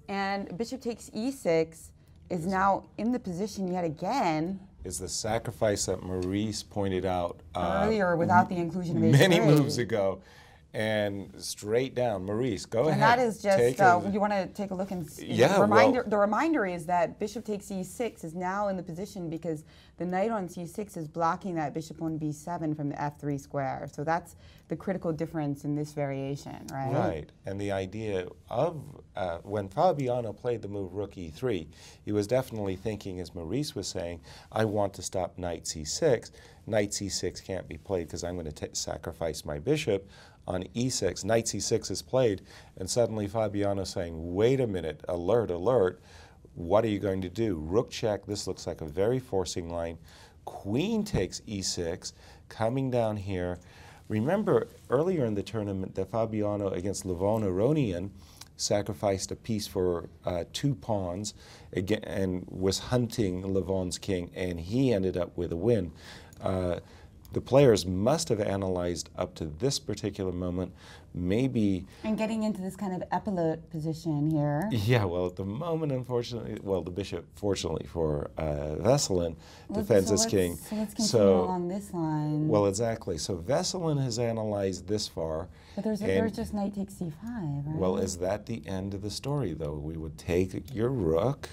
and bishop takes e6 is now in the position yet again. Is the sacrifice that Maurice pointed out earlier without the inclusion of h3. Many moves ago. and straight down. Maurice, go ahead. And that is just, Take you want to take a look and yeah, the reminder is that bishop takes e6 is now in the position because the knight on c6 is blocking that bishop on b7 from the f3 square. So that's the critical difference in this variation, right? Right, and the idea of, when Fabiano played the move rook e3, he was definitely thinking, as Maurice was saying, I want to stop knight c6. Knight c6 can't be played because I'm going to sacrifice my bishop. On e6, knight c6 is played, and suddenly Fabiano saying, wait a minute, alert, alert, what are you going to do? Rook check, this looks like a very forcing line. Queen takes e6, coming down here. Remember earlier in the tournament that Fabiano against Levon Aronian sacrificed a piece for 2 pawns again, and was hunting Levon's king, and he ended up with a win. The players must have analyzed up to this particular moment, maybe... And getting into this kind of epaulette position here. Yeah, well, at the moment, unfortunately, well, the bishop, fortunately for Veselin, defends his king. So let's continue along this line. Well, exactly. So Veselin has analyzed this far. But there's just knight takes c5, right? Well, is that the end of the story, though? We would take your rook.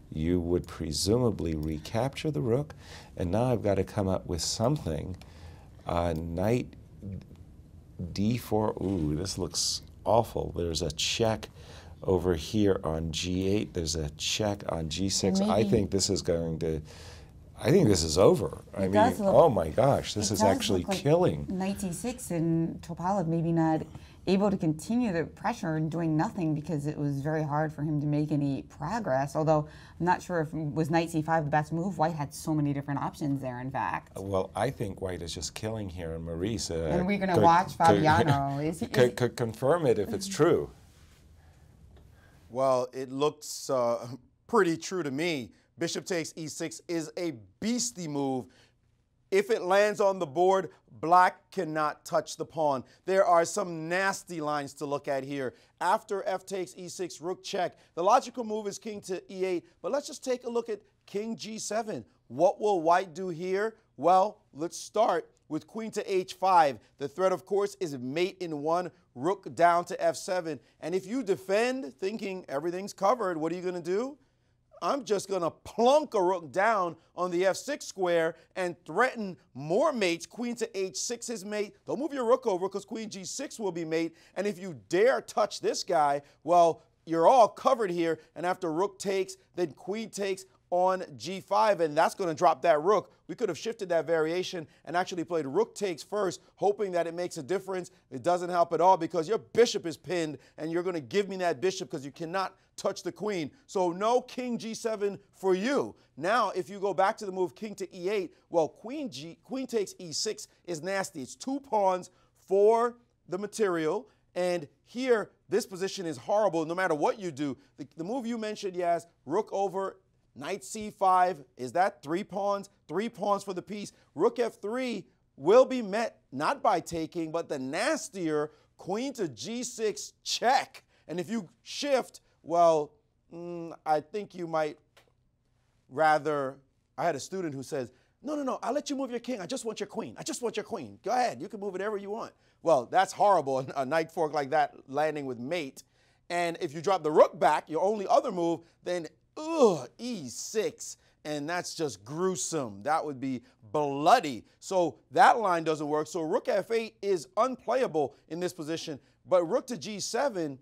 You would presumably recapture the rook, and now I've got to come up with something. Knight d4, ooh, this looks awful. There's a check over here on g8. There's a check on g6. I think this is going to, I think this is over. I mean, oh my gosh, this is actually killing. Knight c6 and Topalov maybe not able to continue the pressure and doing nothing because it was very hard for him to make any progress, although I'm not sure if was knight c5 the best move. White had so many different options there, in fact. Well, I think White is just killing here, and Maurice... and we're going to watch Fabiano. Could confirm it if it's true. Well, it looks pretty true to me. Bishop takes e6 is a beastly move. If it lands on the board, black cannot touch the pawn. There are some nasty lines to look at here. After f takes e6, rook check. The logical move is king to e8, but let's just take a look at king g7. What will white do here? Well, let's start with queen to h5. The threat, of course, is mate in 1, rook down to f7. And if you defend thinking everything's covered, what are you going to do? I'm just going to plunk a rook down on the f6 square and threaten more mates. Queen to h6 is mate. Don't move your rook over because queen g6 will be mate. And if you dare touch this guy, well, you're all covered here. And after rook takes, then queen takes on g5, and that's going to drop that rook. We could have shifted that variation and actually played rook takes first, hoping that it makes a difference. It doesn't help at all because your bishop is pinned, and you're going to give me that bishop because you cannot touch the queen. So no king g7 for you. Now, if you go back to the move king to e8, well, queen takes e6 is nasty. It's 2 pawns for the material, and here, this position is horrible no matter what you do. The move you mentioned, Yaz, rook over, knight c5, is that 3 pawns? 3 pawns for the piece. Rook f3 will be met not by taking, but the nastier queen to g6 check. And if you shift, well, I think you might rather, I had a student who says, no, I'll let you move your king. I just want your queen. I just want your queen. Go ahead. You can move it wherever you want. Well, that's horrible, a knight fork like that landing with mate. And if you drop the rook back, your only other move, then e6, and that's just gruesome. That would be bloody. So that line doesn't work. So rook f8 is unplayable in this position, but rook to g7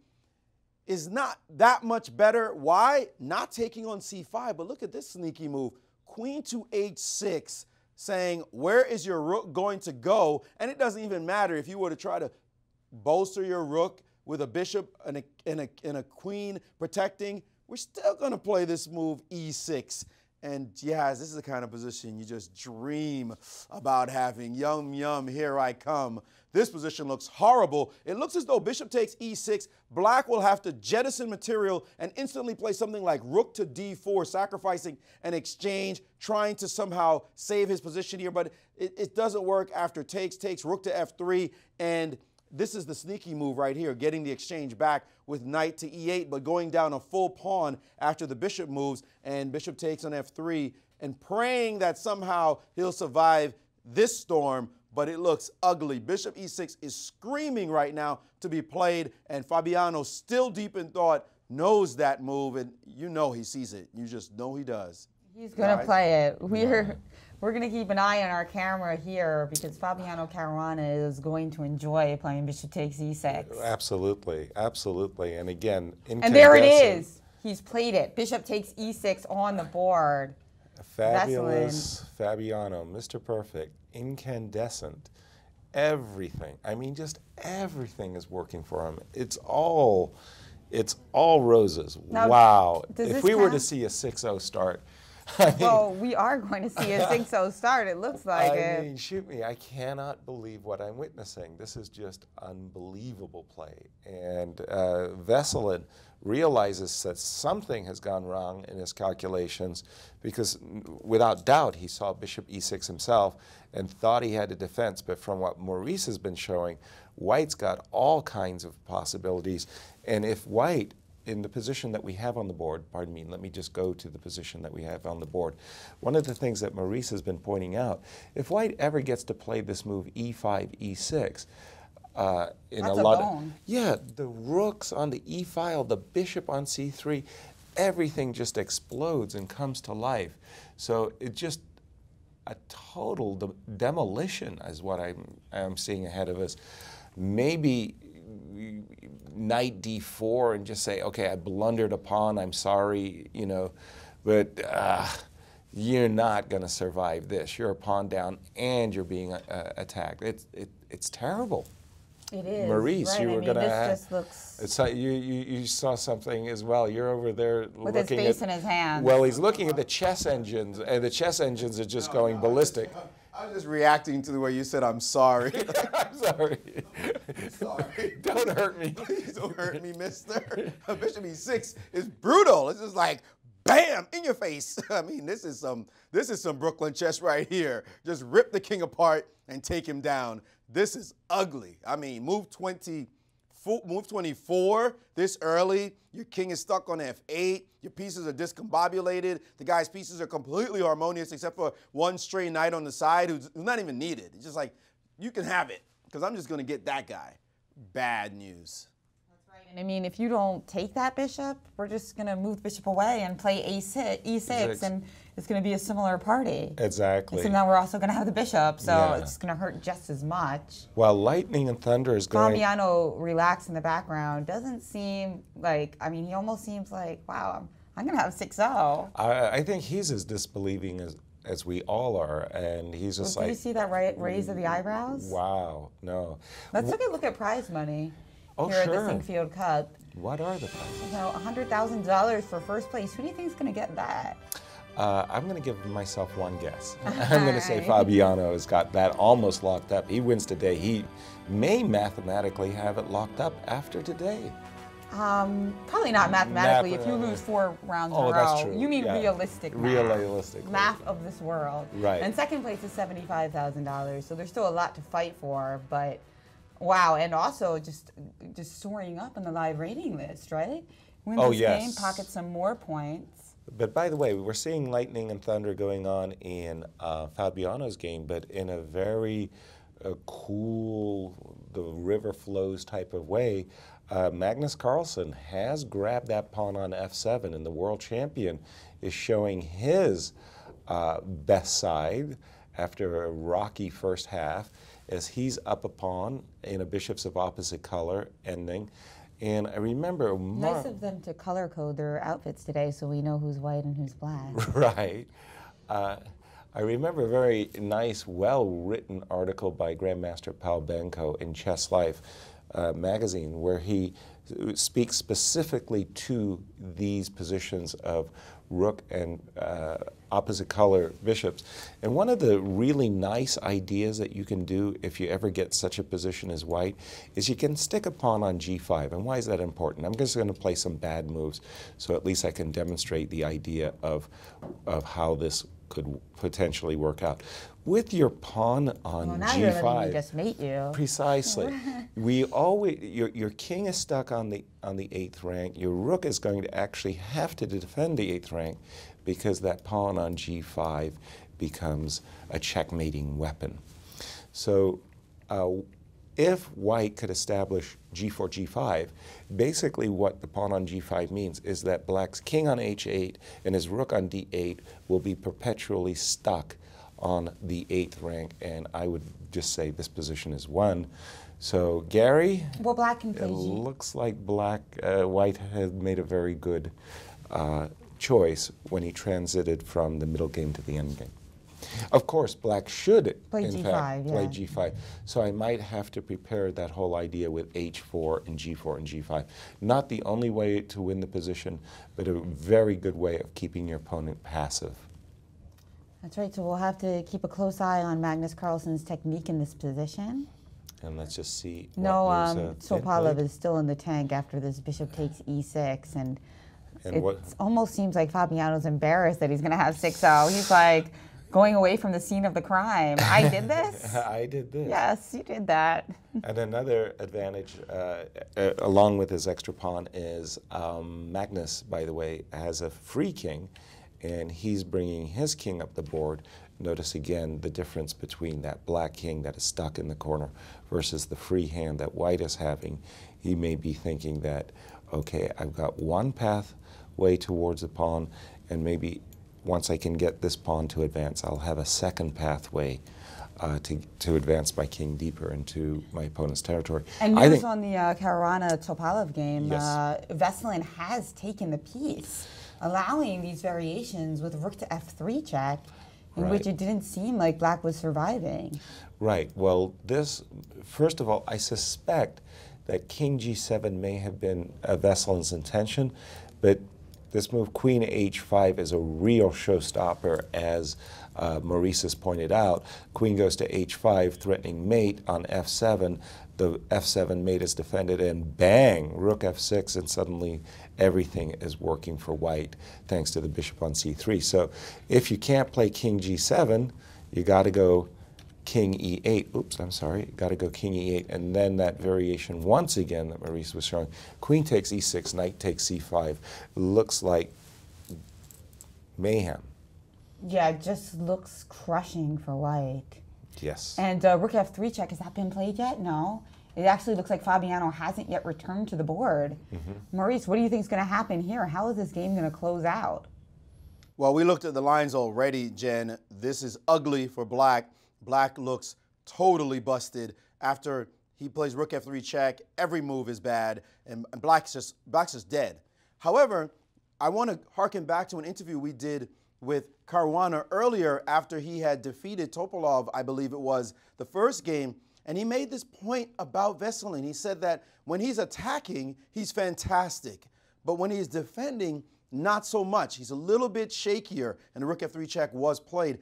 is not that much better. Why? Not taking on c5, but look at this sneaky move. Queen to h6, saying, where is your rook going to go? And it doesn't even matter if you were to try to bolster your rook with a bishop and a queen protecting. We're still going to play this move e6. And yes, this is the kind of position you just dream about having. Yum, yum, here I come. This position looks horrible. It looks as though bishop takes e6. Black will have to jettison material and instantly play something like rook to d4, sacrificing an exchange, trying to somehow save his position here. But it doesn't work after takes, rook to f3, and this is the sneaky move right here, getting the exchange back with knight to e8, but going down a full pawn after the bishop moves, and bishop takes on f3, and praying that somehow he'll survive this storm. but it looks ugly. Bishop e6 is screaming right now to be played, and Fabiano, still deep in thought, knows that move, and you know he sees it. You just know he does. He's going to play it. We're going to keep an eye on our camera here because Fabiano Caruana is going to enjoy playing bishop takes e6. Absolutely, absolutely. And again, and there it is. He's played it. Bishop takes e6 on the board. Fabulous Fabiano, Mr. Perfect, incandescent, everything. I mean, just everything is working for him. It's all roses. Now, wow. If we were to see a 6-0 start, well, we are going to see a 6-0 start, it looks like it. I mean, shoot me, I cannot believe what I'm witnessing. This is just unbelievable play. And Veselin realizes that something has gone wrong in his calculations because without doubt he saw bishop e6 himself and thought he had a defense. But from what Maurice has been showing, White's got all kinds of possibilities. And if White, in the position that we have on the board, pardon me, let me just go to the position that we have on the board. One of the things that Maurice has been pointing out, if White ever gets to play this move e5, e6, in a lot of, yeah, the rooks on the e file, the bishop on c3, everything just explodes and comes to life. So it just a total demolition is what I'm seeing ahead of us. Maybe knight d4 and just say, okay, I blundered a pawn, I'm sorry, you know, but you're not going to survive this. You're a pawn down and you're being attacked. It's terrible. It is. Maurice, right. you were going to have. You saw something as well. You're over there with looking his face in his hand. Well, he's looking at the chess engines, and the chess engines are just going ballistic. I was just reacting to the way you said, I'm sorry. I'm sorry. Sorry. Don't hurt me. Please don't hurt me, mister. Bishop e6 is brutal. It's just like, bam, in your face. I mean, this is some Brooklyn chess right here. Just rip the king apart and take him down. This is ugly. I mean, move 24 this early. Your king is stuck on f8. Your pieces are discombobulated. The guy's pieces are completely harmonious except for one stray knight on the side who's not even needed. It's just like, you can have it because I'm just going to get that guy. Bad news. That's right. And I mean, if you don't take that bishop, we're just going to move the bishop away and play e6, and it's going to be a similar party. Exactly. So now we're also going to have the bishop, so it's going to hurt just as much. While lightning and thunder is going... Fabiano relaxed in the background. Doesn't seem like, I mean, he almost seems like, wow, I'm going to have 6-0. I think he's as disbelieving as we all are, and he's just like... Do you see that raise of the eyebrows? Wow, no. Let's take a look at prize money here at the Sinquefield Cup. What are the prizes? You know, $100,000 for first place. Who do you think is going to get that? I'm going to give myself one guess. I'm going to say Fabiano has got that almost locked up. He wins today. He may mathematically have it locked up after today. Probably not mathematically. If you lose 4 rounds in a row. That's true. You mean realistic math. Realistic. Math of this world. Right. And second place is $75,000. So there's still a lot to fight for. But wow, and also just soaring up in the live rating list, right? Wins this game, pockets some more points. But by the way, we're seeing lightning and thunder going on in Fabiano's game, but in a very cool, the river flows type of way. Magnus Carlsen has grabbed that pawn on f7, and the world champion is showing his best side after a rocky first half as he's up a pawn in a bishops of opposite color ending. And I remember... Nice of them to color code their outfits today so we know who's white and who's black. Right. I remember a very nice, well-written article by Grandmaster Paul Benko in Chess Life magazine where he speaks specifically to these positions of rook and opposite color bishops. And one of the really nice ideas that you can do if you ever get such a position as white is you can stick a pawn on g5. And why is that important? I'm just going to play some bad moves so at least I can demonstrate the idea of how this could potentially work out. With your pawn on now g5, you're letting me just mate you. Precisely. We always your king is stuck on the 8th rank. Your rook is going to actually have to defend the 8th rank because that pawn on g5 becomes a checkmating weapon. So if white could establish g4, g5, basically what the pawn on g5 means is that black's king on h8 and his rook on d8 will be perpetually stuck on the 8th rank, and I would just say this position is won. So Gary, well, black can play it looks like white had made a very good choice when he transited from the middle game to the end game. Of course, black should, play in G5, fact, play yeah. G5. So I might have to prepare that whole idea with H4 and G4 and G5. Not the only way to win the position, but a very good way of keeping your opponent passive. That's right, so we'll have to keep a close eye on Magnus Carlsen's technique in this position. And let's just see No, what moves Topalov is still in the tank after this bishop takes e6, and it almost seems like Fabiano's embarrassed that he's going to have 6-0. He's like going away from the scene of the crime. I did this? I did this. Yes, you did that. And another advantage, along with his extra pawn, is Magnus, by the way, has a free king, and he's bringing his king up the board. Notice again the difference between that black king that is stuck in the corner versus the free hand that white is having. He may be thinking that, okay, I've got one pathway towards the pawn, and maybe once I can get this pawn to advance, I'll have a second pathway to advance my king deeper into my opponent's territory. And news on the Caruana-Topalov game, yes. Veselin has taken the piece, allowing these variations with rook to f3 check, in which it didn't seem like black was surviving. Right. Well, this, first of all, I suspect that king g7 may have been Veselin's intention, but this move, queen h5, is a real showstopper, as Maurice has pointed out. Queen goes to h5, threatening mate on f7. The f7 mate is defended, and bang, rook f6, and suddenly everything is working for white, thanks to the bishop on c3. So if you can't play king g7, you got to go king e8. Oops, I'm sorry. Got to go king e8, and then that variation once again that Maurice was showing. Queen takes e6, knight takes c5. Looks like mayhem. Yeah, it just looks crushing for white. Yes. And rook f3 check, has that been played yet? No. It actually looks like Fabiano hasn't yet returned to the board. Maurice, what do you think is going to happen here? How is this game going to close out? Well, we looked at the lines already, Jen. This is ugly for black. Black looks totally busted. After he plays rook f3 check, every move is bad, and black's just dead. However, I want to harken back to an interview we did with Caruana earlier after he had defeated Topalov, I believe it was, the first game, and he made this point about Veselin. He said that when he's attacking, he's fantastic, but when he's defending, not so much. He's a little bit shakier, and the rook f3 check was played.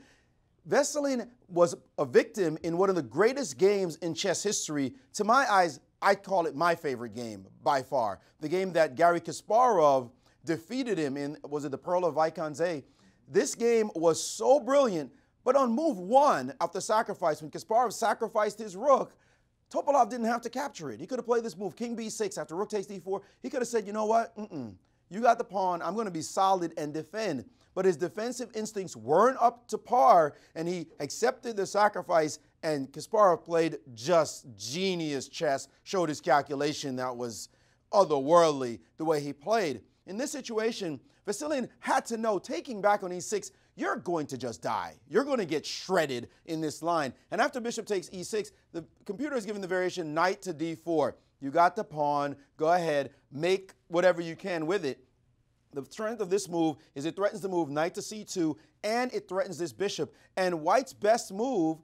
Veselin was a victim in one of the greatest games in chess history. To my eyes, I call it my favorite game by far. The game that Garry Kasparov defeated him in, was it the Pearl of Vaikanze? This game was so brilliant, but on move 1 after sacrifice, when Kasparov sacrificed his rook, Topalov didn't have to capture it. He could have played this move, king b6 after rook takes d4. He could have said, you know what, you got the pawn, I'm going to be solid and defend. But his defensive instincts weren't up to par, and he accepted the sacrifice, and Kasparov played just genius chess, showed his calculation that was otherworldly the way he played. In this situation, Veselin had to know, taking back on e6, you're going to just die. You're going to get shredded in this line. And after bishop takes e6, the computer is giving the variation knight to d4. You got the pawn. Go ahead. Make whatever you can with it. The strength of this move is it threatens to move knight to c2, and it threatens this bishop. And white's best move,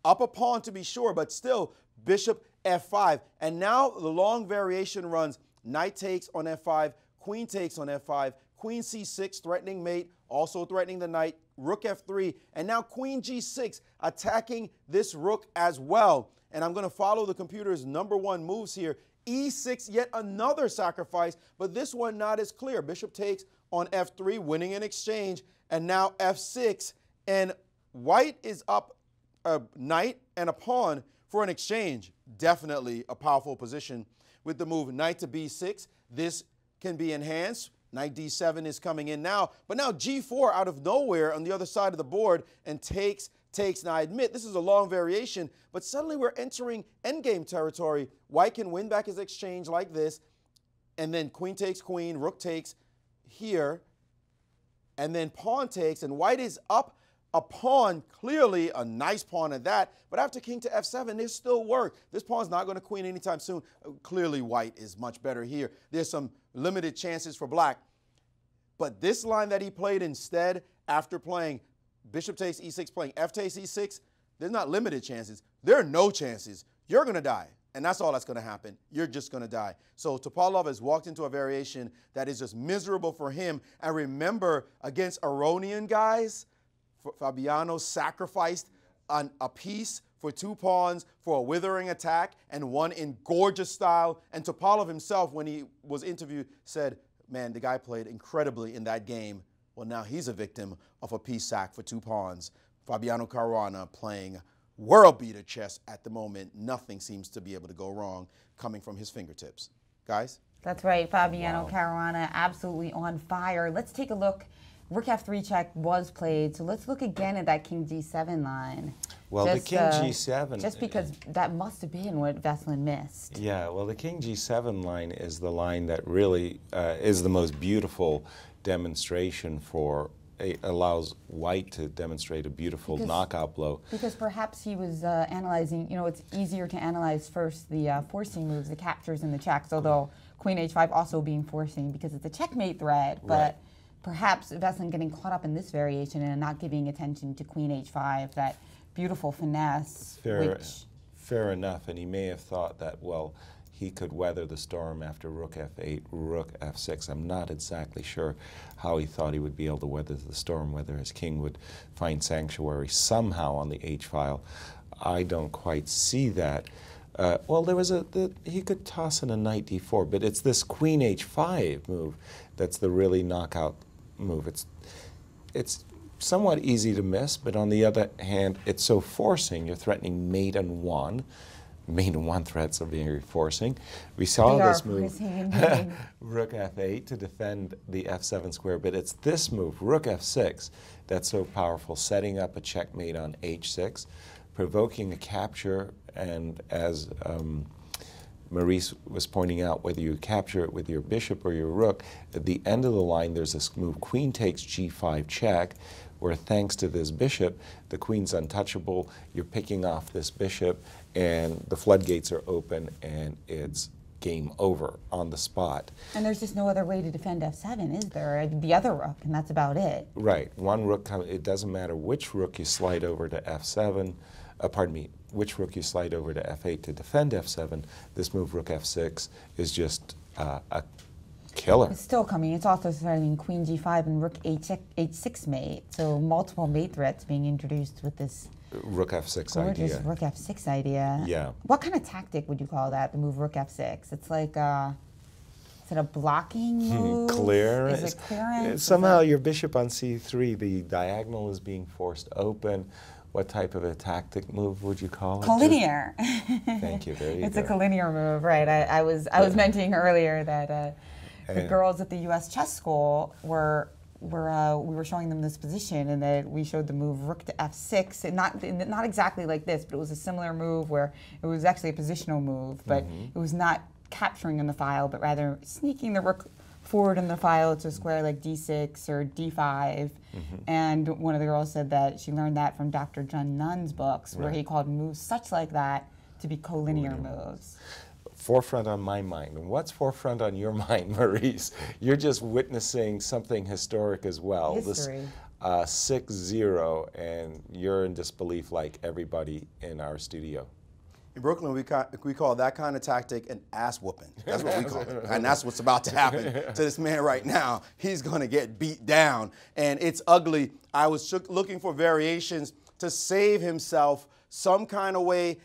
up a pawn to be sure, but still bishop f5. And now the long variation runs knight takes on f5, queen takes on f5, queen c6, threatening mate, also threatening the knight, rook f3, and now queen g6, attacking this rook as well. And I'm going to follow the computer's #1 moves here. e6, yet another sacrifice, but this one not as clear. Bishop takes on f3, winning an exchange, and now f6, and white is up a knight and a pawn for an exchange. Definitely a powerful position with the move knight to b6. This can be enhanced. Knight d7 is coming in now, but now g4 out of nowhere on the other side of the board and takes takes. Now, I admit this is a long variation, but suddenly we're entering endgame territory. White can win back his exchange like this, and then queen takes queen, rook takes here, and then pawn takes, and white is up a pawn, clearly a nice pawn at that, but after king to f7, there's still work. This pawn's not going to queen anytime soon. Clearly, white is much better here. There's some limited chances for black. But this line that he played instead, after playing bishop takes e6, playing f takes e6, there's not limited chances. There are no chances. You're going to die. And that's all that's going to happen. You're just going to die. So Topalov has walked into a variation that is just miserable for him. And remember, against Aronian guys, Fabiano sacrificed a piece for 2 pawns for a withering attack and won in gorgeous style. And Topalov himself, when he was interviewed, said, man, the guy played incredibly in that game. Well, now he's a victim of a piece sack for 2 pawns. Fabiano Caruana playing world beater chess at the moment. Nothing seems to be able to go wrong coming from his fingertips. Guys? That's right. Fabiano Caruana absolutely on fire. Let's take a look. Rook f3 check was played, so let's look again at that king g7 line. Well, the king g7... Just because that must have been what Veselin missed. Yeah, well, the king g7 line is the line that really is the most beautiful demonstration for... allows white to demonstrate a beautiful knockout blow. Because perhaps he was analyzing, you know, it's easier to analyze first the forcing moves, the captures and the checks, although queen h5 also being forcing because it's a checkmate threat, but... Right. Perhaps Veselin getting caught up in this variation and not giving attention to queen h5, that beautiful finesse. Fair enough, and he may have thought that, well, he could weather the storm after rook f8, rook f6. I'm not exactly sure how he thought he would be able to weather the storm, whether his king would find sanctuary somehow on the h-file. I don't quite see that. Well, there was he could toss in a knight d4, but it's this queen h5 move that's the really knockout move. It's somewhat easy to miss, but on the other hand, it's so forcing. You're threatening mate and one. Mate and one threats are very forcing. We saw this move, rook f8, to defend the f7 square, but it's this move, rook f6, that's so powerful, setting up a checkmate on h6, provoking a capture, and as Maurice was pointing out, whether you capture it with your bishop or your rook, at the end of the line there's this move, queen takes g5 check, where thanks to this bishop, the queen's untouchable, you're picking off this bishop, and the floodgates are open, and it's game over on the spot. And there's just no other way to defend f7, is there? The other rook, and that's about it. Right. One rook, it doesn't matter which rook you slide over to f7, pardon me, which rook you slide over to f8 to defend f7, this move rook f6 is just a killer. It's still coming. It's also starting queen g5 and rook h6 mate, so multiple mate threats being introduced with this rook f6 gorgeous idea. Rook f6 idea. Yeah. What kind of tactic would you call that, the move rook f6? It's like is it a blocking move? Clearance. Is it clearance? Somehow your bishop on c3, the diagonal is being forced open. What type of a tactic move would you call it? Collinear. Thank you. There you it's go. a collinear move, right? I was mentioning earlier that the girls at the U.S. chess school we were showing them this position, and that we showed the move rook to f6, and not exactly like this, but it was a similar move where it was actually a positional move, but it was not capturing in the file, but rather sneaking the rook forward in the file to a square like d6 or d5. And one of the girls said that she learned that from Dr. John Nunn's books, where he called moves such like that to be collinear moves. Forefront on my mind. And what's forefront on your mind, Maurice? You're just witnessing something historic as well. History. This 6-0, and you're in disbelief like everybody in our studio. In Brooklyn, we call that kind of tactic an ass whooping. That's what we call it. And that's what's about to happen to this man right now. He's going to get beat down. And it's ugly. I was looking for variations to save himself some kind of way.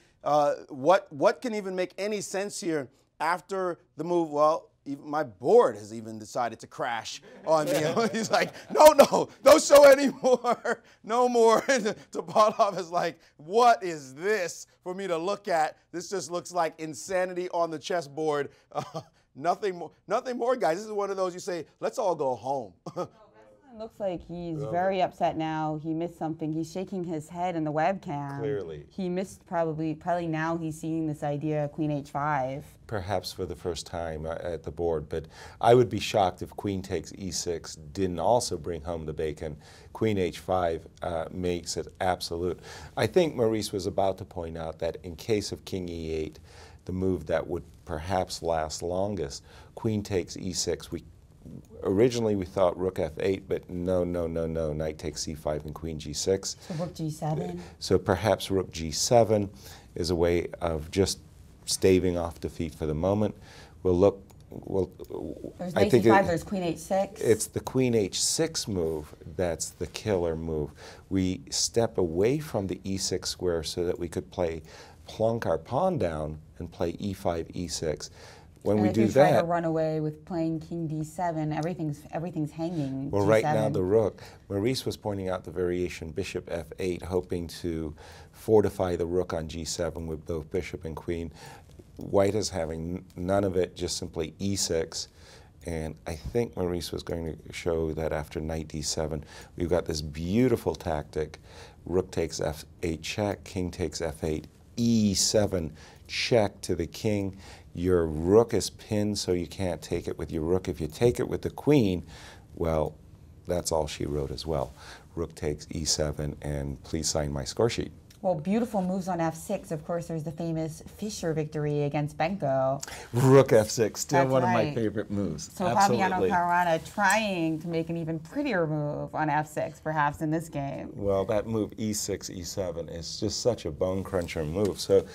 What can even make any sense here after the move? Well, even my board has even decided to crash on me. He's like, no, don't show anymore. No more. And Topalov is like, what is this for me to look at? This just looks like insanity on the chessboard. Nothing more, guys. This is one of those you say, let's all go home. Looks like he's very upset now. He missed something. He's shaking his head in the webcam. Clearly. He missed probably now he's seeing this idea Queen H5. Perhaps for the first time at the board, but I would be shocked if Queen takes E6 didn't also bring home the bacon. Queen H5 makes it absolute. I think Maurice was about to point out that in case of King E8, the move that would perhaps last longest, Queen takes E6. Originally we thought Rook F8, but no, Knight takes C5 and Queen G6. So Rook G7? So perhaps Rook G7 is a way of just staving off defeat for the moment. We'll look. There's Knight C5, there's Queen H6. It's the Queen H6 move that's the killer move. We step away from the E6 square so that we could plunk our pawn down and play E5, E6. When we do if you try that, to run away with playing King D7, everything's hanging. Well, G7. right now the rook. Maurice was pointing out the variation Bishop F8, hoping to fortify the rook on G7 with both bishop and queen. White is having none of it, just simply E6. And I think Maurice was going to show that after Knight D7, we've got this beautiful tactic. Rook takes F8 check, king takes F8, E7 check to the king. Your rook is pinned, so you can't take it with your rook. If you take it with the queen, well, that's all she wrote as well. Rook takes E7, and please sign my score sheet. Well, beautiful moves on F6. Of course, there's the famous Fischer victory against Benko. Rook F6, still That's one right. of my favorite moves. So Absolutely. Fabiano Caruana trying to make an even prettier move on F6, perhaps, in this game. Well, that move E6, E7 is just such a bone cruncher move. So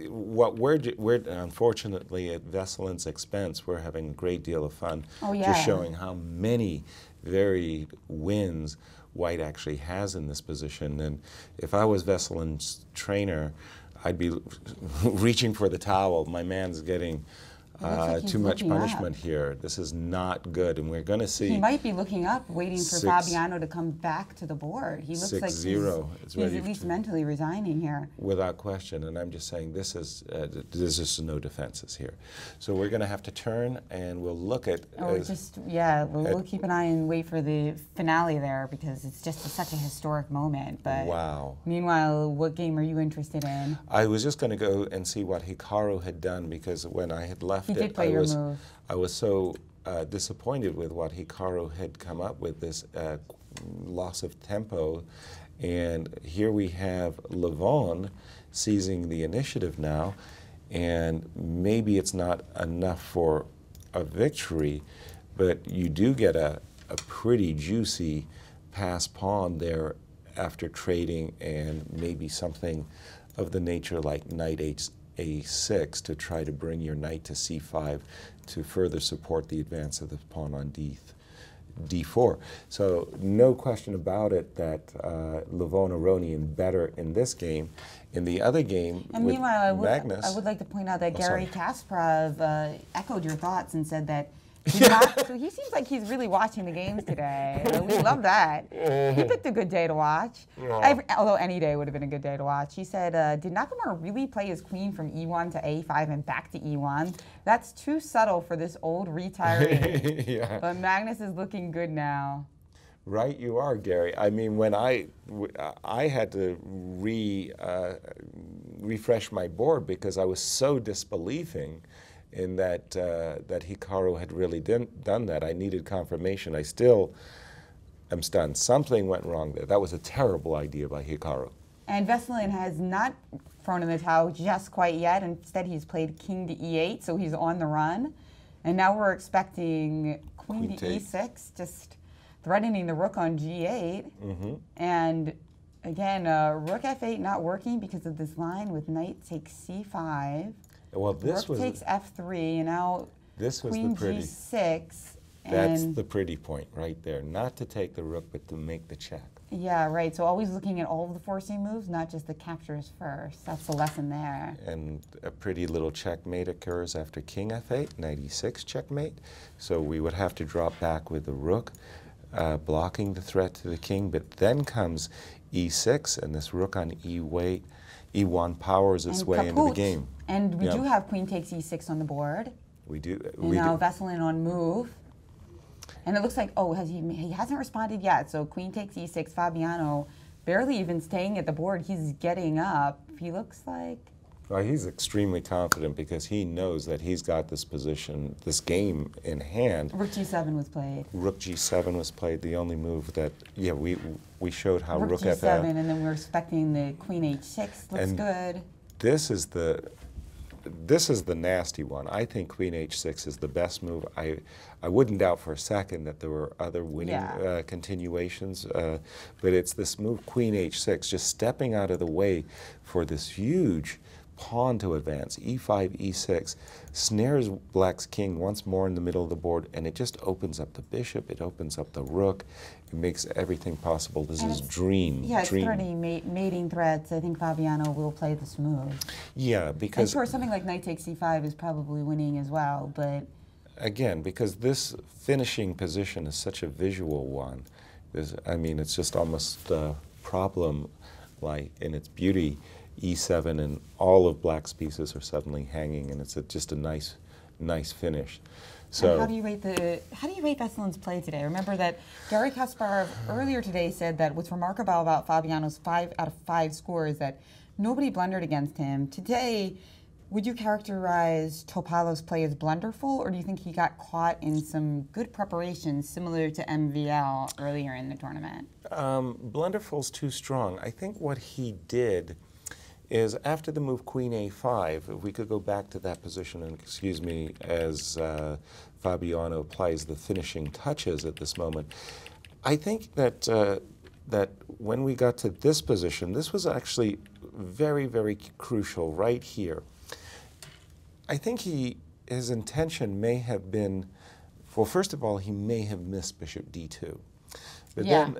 what we're unfortunately at Veselin's expense, we're having a great deal of fun just showing how many varied wins White actually has in this position. And if I was Veselin's trainer, I'd be reaching for the towel. My man's getting too much punishment here. This is not good, and we're going to see. He might be looking up, waiting for Fabiano to come back to the board. He looks like he's at least mentally resigning here. Without question, and I'm just saying this is there's just no defenses here. So we're going to have to turn, and we'll look at. We'll keep an eye and wait for the finale there because it's just such a historic moment. But wow. Meanwhile, what game are you interested in? I was just going to go and see what Hikaru had done because when I had left I was so disappointed with what Hikaru had come up with, this loss of tempo. And here we have Levon seizing the initiative now, and maybe it's not enough for a victory, but you do get a pretty juicy pass pawn there after trading, and maybe something of the nature like Knight A6 to try to bring your knight to C5 to further support the advance of the pawn on D4. So no question about it that Levon Aronian better in this game. In the other game, and with meanwhile, Magnus, I would like to point out that Gary Kasparov echoed your thoughts and said that so he seems like he's really watching the games today. We love that. He picked a good day to watch. Yeah. Although any day would have been a good day to watch. He said, did Nakamura really play his queen from E1 to A5 and back to E1? That's too subtle for this old retiree. Yeah. But Magnus is looking good now. Right, you are, Gary. I mean, when I had to refresh my board because I was so disbelieving in that Hikaru had really done that. I needed confirmation. I still am stunned. Something went wrong there. That was a terrible idea by Hikaru. And Veselin has not thrown in the towel just quite yet. Instead, he's played king to E8, so he's on the run. And now we're expecting queen to E6, just threatening the rook on G8. Mm-hmm. And again, rook F8 not working because of this line with knight takes C5. Well, this rook takes F3, and now this was queen the pretty, G6. That's the pretty point right there. Not to take the rook, but to make the check. Yeah, right. So always looking at all of the forcing moves, not just the captures first. That's the lesson there. And a pretty little checkmate occurs after king F8, knight E6 checkmate. So we would have to drop back with the rook, blocking the threat to the king. But then comes E6, and this rook on E1 powers its way into the game. And we do have queen takes E6 on the board. We do. And now Veselin on move. And it looks like, oh, he hasn't responded yet. So queen takes e6, Fabiano barely even staying at the board. He's getting up. He looks like... Well, he's extremely confident because he knows that he's got this position, this game in hand. Rook g7 was played. Rook g7 was played, the only move that, yeah, we showed how Rook g7, f7. And then we're expecting the queen h6. Looks and good. This is the nasty one. I think queen h6 is the best move. I wouldn't doubt for a second that there were other winning continuations, but it's this move queen h6, just stepping out of the way for this huge pawn to advance, e5, e6, snares black's king once more in the middle of the board, and it just opens up the bishop, it opens up the rook, it makes everything possible. This is dream. Yeah, it's threatening mating threats. I think Fabiano will play this move. Yeah, because... And sure, something like knight takes c5 is probably winning as well, but... Again, because this finishing position is such a visual one. I mean, it's just almost a problem, like, in its beauty. e7 and all of black's pieces are suddenly hanging, and it's just a nice finish. So and how do you rate Veselin's play today? Remember that Garry Kasparov earlier today said that what's remarkable about Fabiano's 5 out of 5 scores that nobody blundered against him. Today, would you characterize Topalov's play as blunderful, or do you think he got caught in some good preparation similar to MVL earlier in the tournament? Blunderful's too strong. I think what he did is after the move queen a5, if we could go back to that position, and excuse me, as Fabiano applies the finishing touches at this moment, I think that that when we got to this position, this was actually very, very crucial right here. I think his intention may have been, well, first of all, he may have missed bishop d2. But then,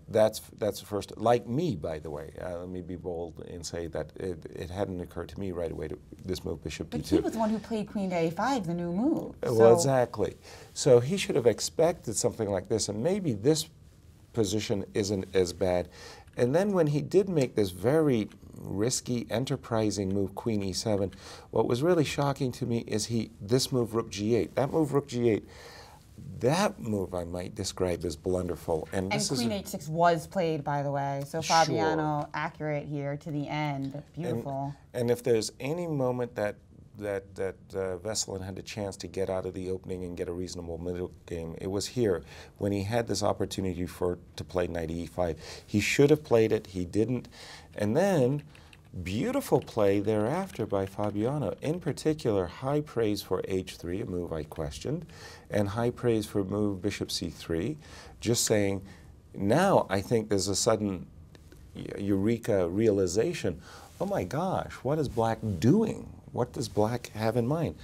that's first. Like me, by the way, let me be bold and say that it hadn't occurred to me right away to this move, bishop d2. But he was the one who played queen to a5, the new move. Well, exactly. So he should have expected something like this, and maybe this position isn't as bad. And then when he did make this very risky, enterprising move, queen e7, what was really shocking to me is this move, rook g8. That move, rook g8. That move I might describe as blunderful. And queen h6 was played, by the way. So Fabiano accurate here to the end. Beautiful. And if there's any moment that Veselin had a chance to get out of the opening and get a reasonable middle game, it was here when he had this opportunity to play knight e5. He should have played it. He didn't. And then beautiful play thereafter by Fabiano. In particular, high praise for h3, a move I questioned, and high praise for move bishop c3, just saying, now I think there's a sudden eureka realization, oh my gosh, what is black doing? What does black have in mind?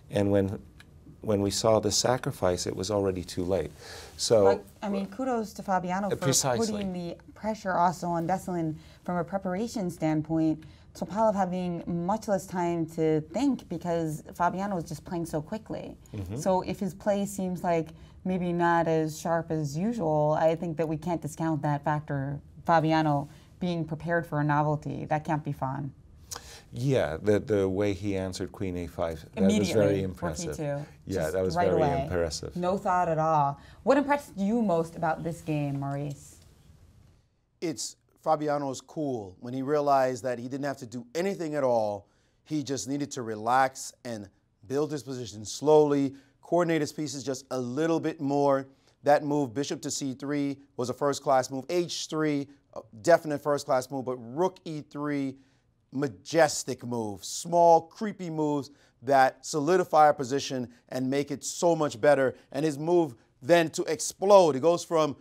And when we saw the sacrifice, it was already too late. So, but, I mean, kudos to Fabiano for putting the pressure also on Veselin from a preparation standpoint. Topalov having much less time to think because Fabiano was just playing so quickly. So if his play seems like maybe not as sharp as usual, I think that we can't discount that factor. Fabiano being prepared for a novelty, that can't be fun. Yeah, the way he answered queen a5, that was very impressive. Yeah, that was right very away. impressive. No thought at all. What impressed you most about this game, Maurice? It's Fabiano's cool. When he realized that he didn't have to do anything at all, he just needed to relax and build his position slowly, coordinate his pieces just a little bit more. That move, bishop to c3, was a first-class move. h3, a definite first-class move, but rook e3, majestic move. Small, creepy moves that solidify our position and make it so much better. And his move then to explode. It goes from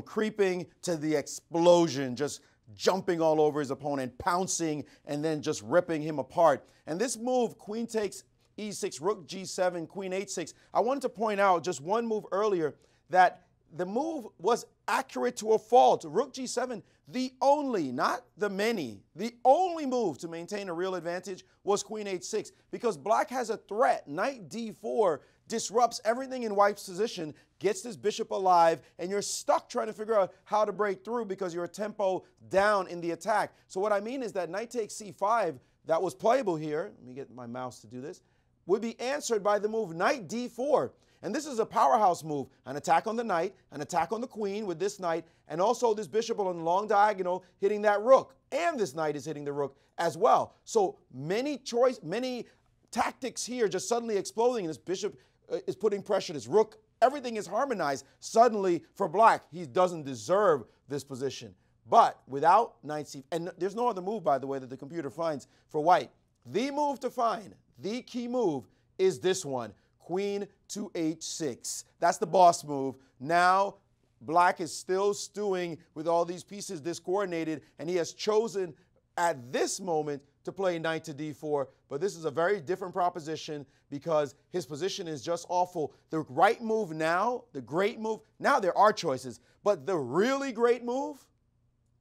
creeping to the explosion, just jumping all over his opponent, pouncing, and then just ripping him apart. And this move, queen takes e6, rook g7, queen h6, I wanted to point out just one move earlier that the move was accurate to a fault. Rook g7, the only, not the many, the only move to maintain a real advantage was queen h6 because black has a threat. Knight d4 disrupts everything in white's position, gets this bishop alive, and you're stuck trying to figure out how to break through because you're a tempo down in the attack. So what I mean is that knight takes c5, that was playable here, let me get my mouse to do this, would be answered by the move knight d4. And this is a powerhouse move, an attack on the knight, an attack on the queen with this knight, and also this bishop on the long diagonal hitting that rook. And this knight is hitting the rook as well. So many tactics here just suddenly exploding, and this bishop is putting pressure, this rook, everything is harmonized suddenly for black. He doesn't deserve this position. But without knight c, and there's no other move, by the way, that the computer finds for white. The move to find, the key move, is this one, queen to h6. That's the boss move. Now, black is still stewing with all these pieces discoordinated, and he has chosen at this moment to play knight to d4, but this is a very different proposition because his position is just awful. The right move now, the great move, now there are choices, but the really great move,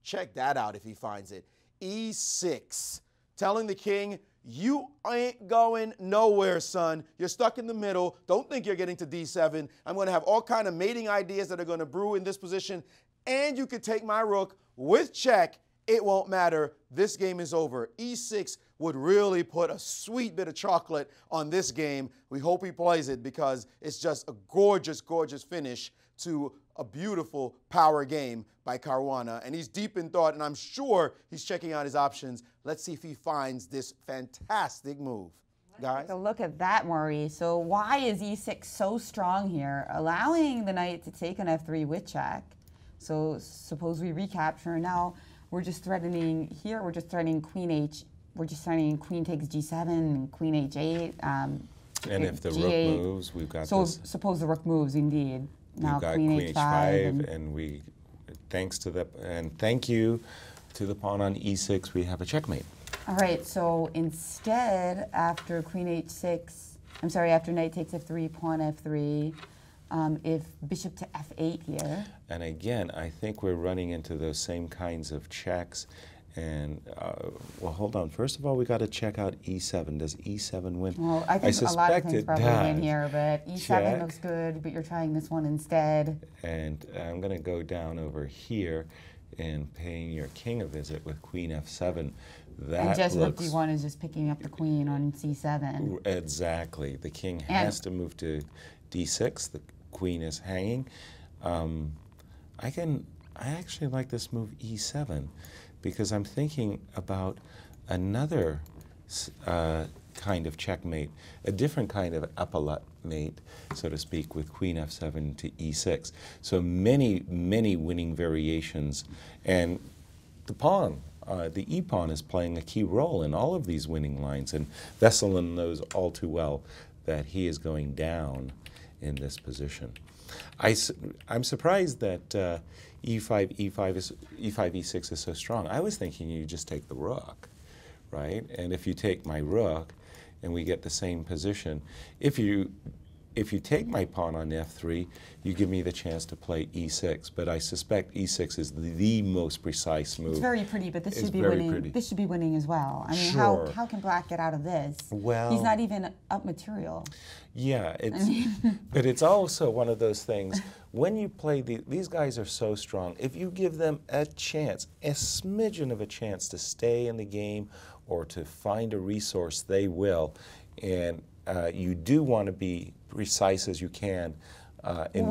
check that out if he finds it. e6, telling the king, you ain't going nowhere, son. You're stuck in the middle. Don't think you're getting to d7. I'm going to have all kind of mating ideas that are going to brew in this position, and you could take my rook with check. It won't matter. This game is over. e6 would really put a sweet bit of chocolate on this game. We hope he plays it because it's just a gorgeous, gorgeous finish to a beautiful power game by Caruana. And he's deep in thought, and I'm sure he's checking out his options. Let's see if he finds this fantastic move. Guys? So look at that, Maurice. So why is e6 so strong here, allowing the knight to take on f3 with check? So suppose we recapture. Now we're just threatening here. We're just threatening queen h. We're just threatening queen takes g7 and queen h8. And if the rook moves, we've got so this. So suppose the rook moves, indeed. Now We've got queen h5, and we, thanks to the, and thank you to the pawn on e6, we have a checkmate. All right, so instead, after queen h6, I'm sorry, after knight takes f3, pawn f3, if bishop to f8 here. And again, I think we're running into those same kinds of checks. And, well, hold on. First of all, we got to check out e7. Does e7 win? Well, I think a lot of things probably win here, but e7 check. Looks good, but you're trying this one instead. And I'm going to go down over here and paying your king a visit with queen f7. That and just looks, rook d1 is just picking up the queen on c7. Exactly. The king has to move to d6. The queen is hanging. I actually like this move e7. Because I'm thinking about another kind of checkmate, a different kind of epaulette mate, so to speak, with queen f7 to e6. So many, many winning variations. And the pawn, the e-pawn is playing a key role in all of these winning lines. And Veselin knows all too well that he is going down in this position. I'm surprised that e5, e6 is so strong. I was thinking you just take the rook, right? And if you take my rook and we get the same position, if you take my pawn on f3, you give me the chance to play e6. But I suspect e6 is the most precise move. It's very pretty, but this should be winning. Pretty. This should be winning as well. I mean, sure. how can black get out of this? Well, he's not even up material. Yeah, but it's also one of those things. When you play these guys are so strong. If you give them a chance, a smidgen of a chance to stay in the game or to find a resource, they will. And you do want to be precise as you can in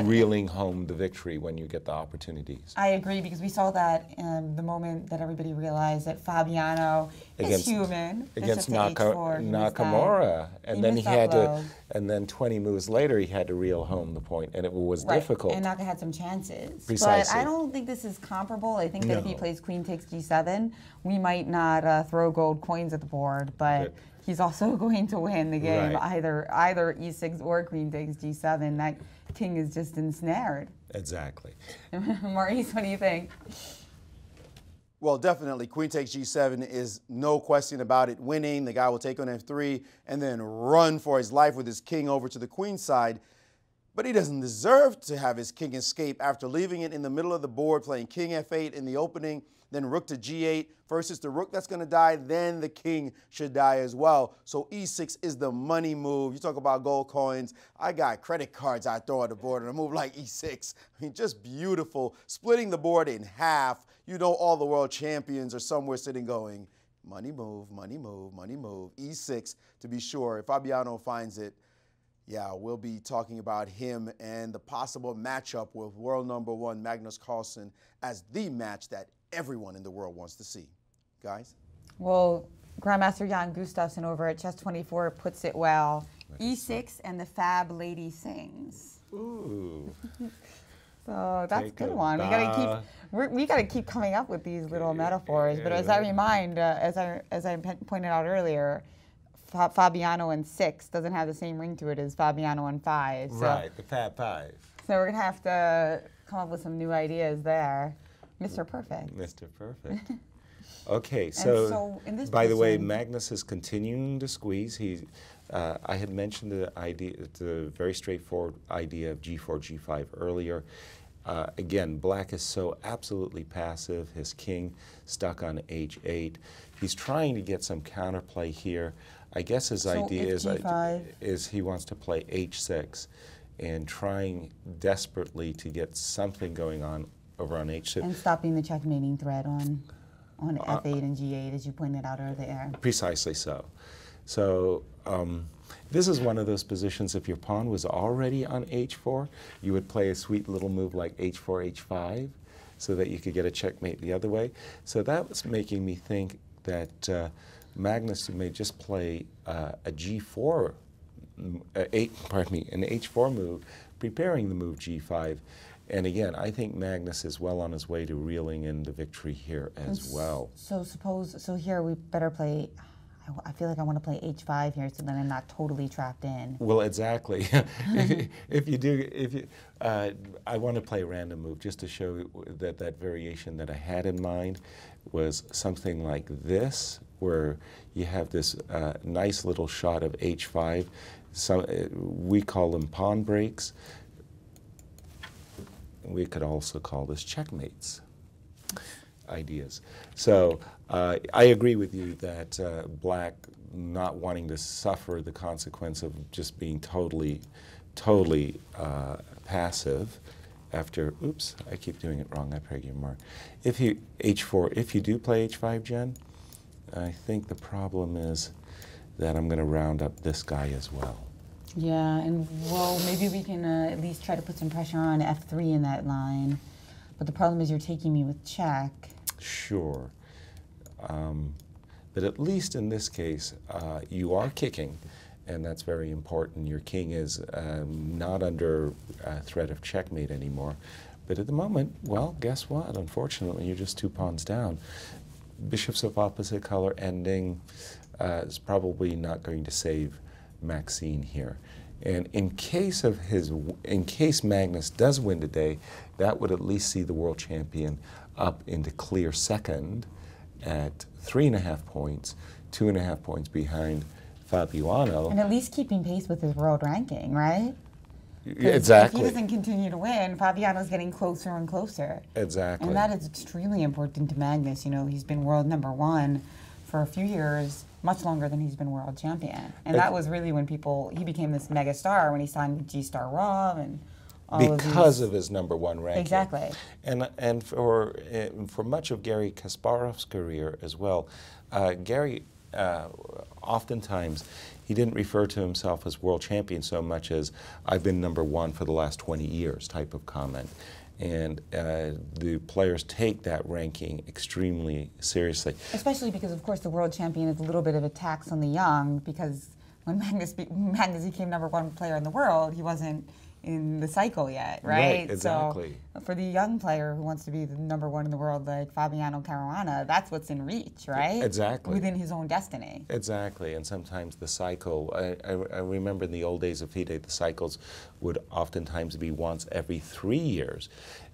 reeling home the victory when you get the opportunities. I agree, because we saw that the moment that everybody realized that Fabiano is human. Against Nakamura. And then he had to, and then 20 moves later he had to reel home the point, and it was difficult. And Naka had some chances. Precisely. But I don't think this is comparable. I think that if he plays queen takes g7, we might not throw gold coins at the board, but he's also going to win the game, either e6 or queen takes g7. That king is just ensnared. Exactly. Maurice, what do you think? Well, definitely, queen takes g7 is no question about it winning. The guy will take on f3 and then run for his life with his king over to the queen side. But he doesn't deserve to have his king escape after leaving it in the middle of the board, playing king f8 in the opening, then rook to g8. First it's the rook that's going to die, then the king should die as well. So e6 is the money move. You talk about gold coins. I got credit cards I throw at the board and a move like e6. I mean, just beautiful. Splitting the board in half. You know all the world champions are somewhere sitting going, money move, money move, money move. e6 to be sure. If Fabiano finds it, Yeah, we'll be talking about him and the possible matchup with world #1 Magnus Carlsen as the match that everyone in the world wants to see. Guys? Well, Grandmaster Jan Gustafsson over at Chess24 puts it well. E6 and the Fab Lady sings. Ooh. So that's a good one. We gotta keep coming up with these little metaphors. But as I remind, as I pointed out earlier, Fabiano in 6 doesn't have the same ring to it as Fabiano in 5. So, Right, the Fab 5. So we're gonna have to come up with some new ideas there. Mr. Perfect. Mr. Perfect. Okay, so in this by the way, position- Magnus is continuing to squeeze. I had mentioned the very straightforward idea of G4, G5 earlier. Again, black is so absolutely passive. His king stuck on H8. He's trying to get some counterplay here. I guess his idea is he wants to play H6 and trying desperately to get something going on over on H6. And stopping the checkmating thread on F8 and G8, as you pointed out earlier. Precisely so. So this is one of those positions, if your pawn was already on H4, you would play a sweet little move like H4, H5, so that you could get a checkmate the other way. So that was making me think that Magnus may just play a G4, an H4 move, preparing the move G5. And again, I think Magnus is well on his way to reeling in the victory here as well. So here we better play, I feel like I want to play H5 here so then I'm not totally trapped in. Well, exactly. I want to play a random move just to show that variation that I had in mind was something like this, where you have this nice little shot of H5. We call them pawn breaks. We could also call this checkmates ideas. So I agree with you that black not wanting to suffer the consequence of just being totally passive after, oops, I keep doing it wrong, I pray you more. If you do play H5, Jen, I think the problem is that I'm going to round up this guy as well. Yeah, and well, maybe we can at least try to put some pressure on F3 in that line. But the problem is you're taking me with check. Sure. But at least in this case, you are kicking, and that's very important. Your king is not under threat of checkmate anymore. But at the moment, well, guess what? Unfortunately, you're just 2 pawns down. Bishops of opposite color ending is probably not going to save Maxime here. And in case Magnus does win today, that would at least see the world champion up into clear second at 3.5 points, 2.5 points behind Fabiano. And at least keeping pace with his world ranking, right? Exactly. If he doesn't continue to win, Fabiano's getting closer and closer. Exactly. And that is extremely important to Magnus. You know, he's been world #1 for a few years, much longer than he's been world champion. And that was really when he became this mega star when he signed with G-Star Raw and all because of his #1 ranking. Exactly. And for much of Garry Kasparov's career as well, Garry oftentimes he didn't refer to himself as world champion so much as I've been #1 for the last 20 years type of comment. And the players take that ranking extremely seriously. Especially because, of course, the world champion is a little bit of a tax on the young, because when Magnus became #1 player in the world, he wasn't in the cycle yet, right? Exactly. So for the young player who wants to be the #1 in the world, like Fabiano Caruana, that's what's in reach, right? Exactly. Within his own destiny. Exactly, and sometimes the cycle, I remember in the old days of FIDE, the cycles would oftentimes be once every 3 years.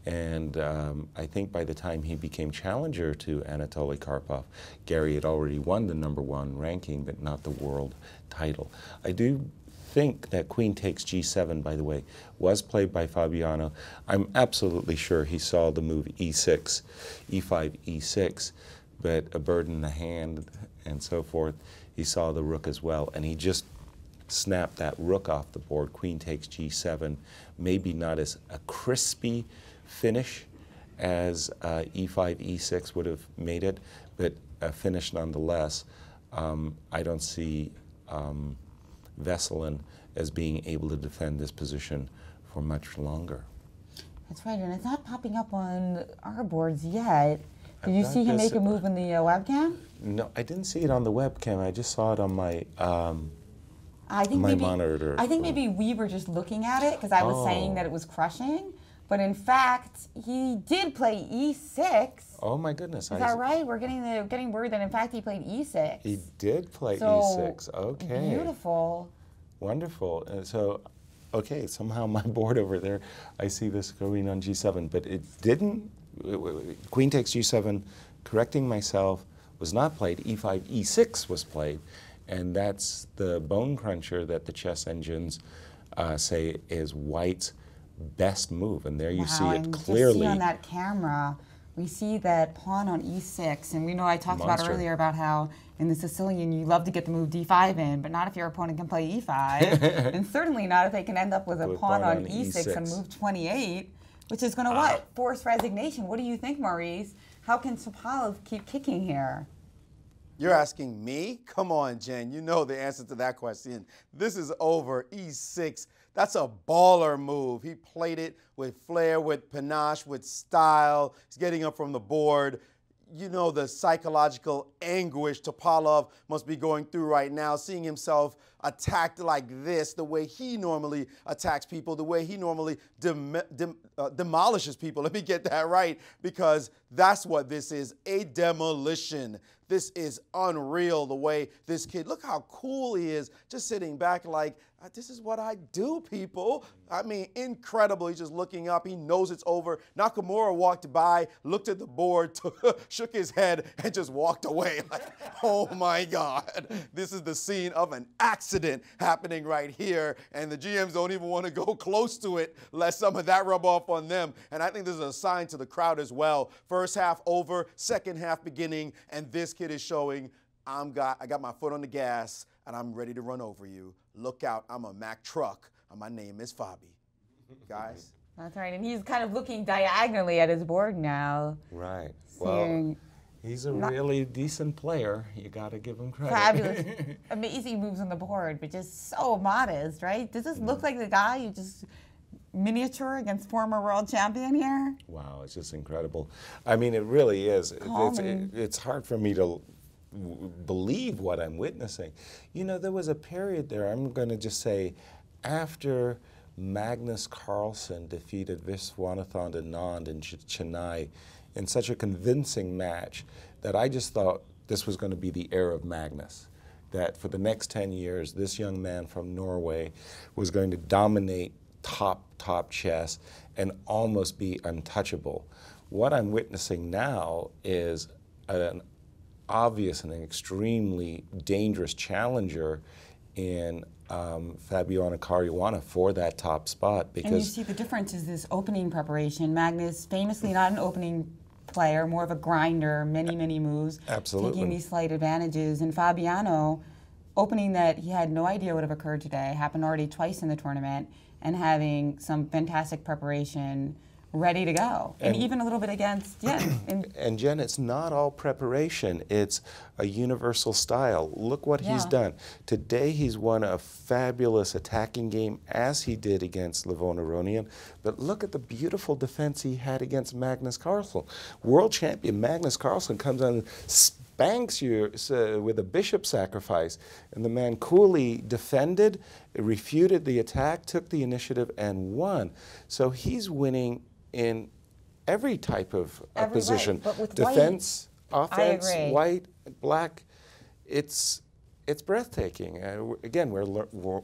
And I think by the time he became challenger to Anatoly Karpov, Garry had already won the #1 ranking, but not the world title. I do think that Queen takes G7, by the way, was played by Fabiano. I'm absolutely sure he saw the move E6, E5, E6, but a bird in the hand and so forth. He saw the rook as well, and he just snapped that rook off the board. Queen takes G7, maybe not as a crispy finish as E5, E6 would have made it, but a finish nonetheless. I don't see Veselin as being able to defend this position for much longer. That's right, and it's not popping up on our boards yet. Did you I've see got him this- make a move in the webcam? No, I didn't see it on the webcam. I just saw it on my I think my maybe, monitor. I think maybe we were just looking at it because I was saying that it was crushing, but in fact he did play E6. Oh my goodness! Is that right? We're getting word that in fact he played E6. He did play So, E6. Okay. Beautiful. Wonderful. So, okay, somehow my board over there, I see this going on G7, but it didn't. Queen takes G7, correcting myself, was not played. E5, E6 was played, and that's the bone cruncher that the chess engines say is White's best move. And there you see it and clearly. Just see on that camera, we see that pawn on E6, and we know I talked about earlier about how in the Sicilian you love to get the move D5 in, but not if your opponent can play E5, and certainly not if they can end up with a pawn on E6 and move 28, which is going to what? Force resignation. What do you think, Maurice? How can Topalov keep kicking here? You're asking me? Come on, Jen. You know the answer to that question. This is over. E6. That's a baller move. He played it with flair, with panache, with style. He's getting up from the board. You know the psychological anguish Topalov must be going through right now, seeing himself attacked like this, the way he normally attacks people, the way he normally demolishes people. Let me get that right, because that's what this is, a demolition. This is unreal, the way this kid, look how cool he is, just sitting back like, this is what I do, people. I mean, incredible. He's just looking up. He knows it's over. Nakamura walked by, looked at the board, shook his head, and just walked away. Like, oh my God. This is the scene of an accident happening right here, and the GMs don't even want to go close to it, lest some of that rub off on them. And I think this is a sign to the crowd as well. First half over, second half beginning, and this kid is showing, I got my foot on the gas, and I'm ready to run over you. Look out, I'm a Mack truck, and my name is Fabi. Guys? That's right, and he's kind of looking diagonally at his board now. Right. Well, he's a really decent player. You got to give him credit. Fabulous, amazing moves on the board, but just so modest, right? Does this look like the guy you just miniature against former world champion here? Wow, it's just incredible. I mean, it really is. It's hard for me to believe what I'm witnessing. You know, there was a period there, I'm going to just say, after Magnus Carlsen defeated Viswanathan Anand in Chennai in such a convincing match that I just thought this was going to be the era of Magnus. That for the next 10 years, this young man from Norway was going to dominate top chess and almost be untouchable. What I'm witnessing now is an obvious and an extremely dangerous challenger in Fabiano Caruana for that top spot. Because and you see the difference is this opening preparation. Magnus, famously not an opening player, more of a grinder, many moves, taking these slight advantages. And Fabiano, opening that he had no idea would have occurred today, happened already twice in the tournament, and having some fantastic preparation ready to go, and even a little bit against Jen. And Jen, it's not all preparation, it's a universal style. Look what he's done. Today he's won a fabulous attacking game, as he did against Levon Aronian, but look at the beautiful defense he had against Magnus Carlsen. World champion Magnus Carlsen comes on and spanks you with a bishop sacrifice, and the man coolly defended, refuted the attack, took the initiative, and won. So he's winning in every type of position. But with defense, offense, I agree. white, black, it's breathtaking. Again, we're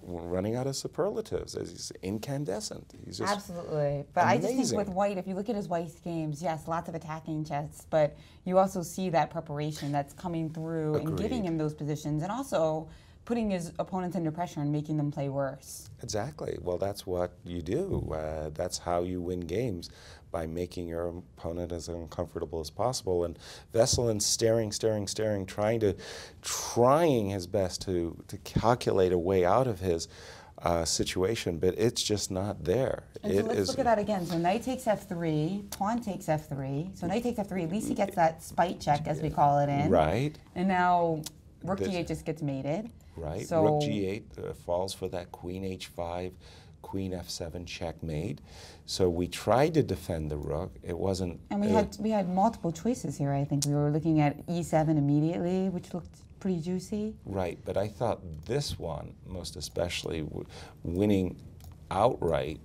running out of superlatives. He's incandescent. He's just absolutely. But amazing. I just think with White, if you look at his White games, yes, lots of attacking chess, but you also see that preparation that's coming through and giving him those positions, and also putting his opponents under pressure and making them play worse. Exactly. Well, that's what you do. That's how you win games, by making your opponent as uncomfortable as possible. And Veselin staring, trying his best to calculate a way out of his situation, but it's just not there. And so let's look at that again. So knight takes f3, pawn takes f3. So knight takes f3, at least he gets that spite check, as we call it, in. Right. And now rook d8 just gets mated. Right. So, Rook G8 falls for that Queen H5, Queen F7 checkmate. So we tried to defend the rook. It wasn't. and we had multiple choices here. I think we were looking at E7 immediately, which looked pretty juicy. Right, but I thought this one, most especially, winning outright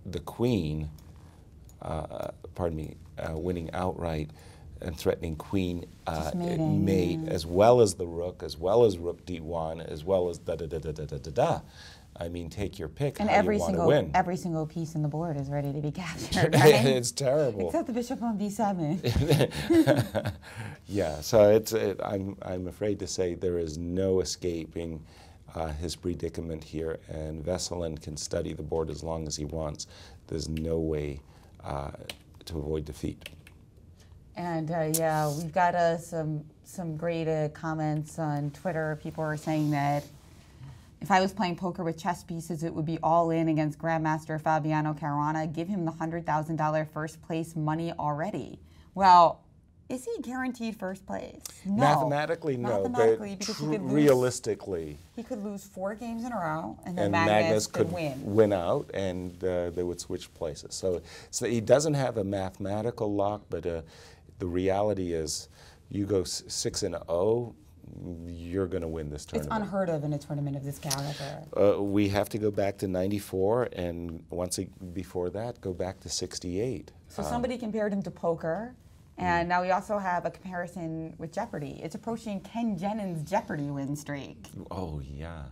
the queen, winning outright and threatening queen mate, as well as the rook, as well as rook D1, as well as da-da-da-da-da-da-da. I mean, take your pick. And how you want to win. every single piece in the board is ready to be captured, right? It's terrible. Except the bishop on B7. Yeah, so I'm afraid to say there is no escaping his predicament here, and Veselin can study the board as long as he wants. There's no way to avoid defeat. And yeah, we've got some great comments on Twitter. People are saying that if I was playing poker with chess pieces, it would be all in against Grandmaster Fabiano Caruana. Give him the $100,000 first place money already. Well, is he guaranteed first place? No. Mathematically, no. Mathematically, but because he could realistically, he could lose 4 games in a row, and then Magnus could win out, and they would switch places. So he doesn't have a mathematical lock, but the reality is, you go 6-0. You're going to win this tournament. It's unheard of in a tournament of this caliber. We have to go back to 94, and before that, go back to 68. So somebody compared him to poker, and now we also have a comparison with Jeopardy. It's approaching Ken Jennings' Jeopardy win streak. Oh, yeah.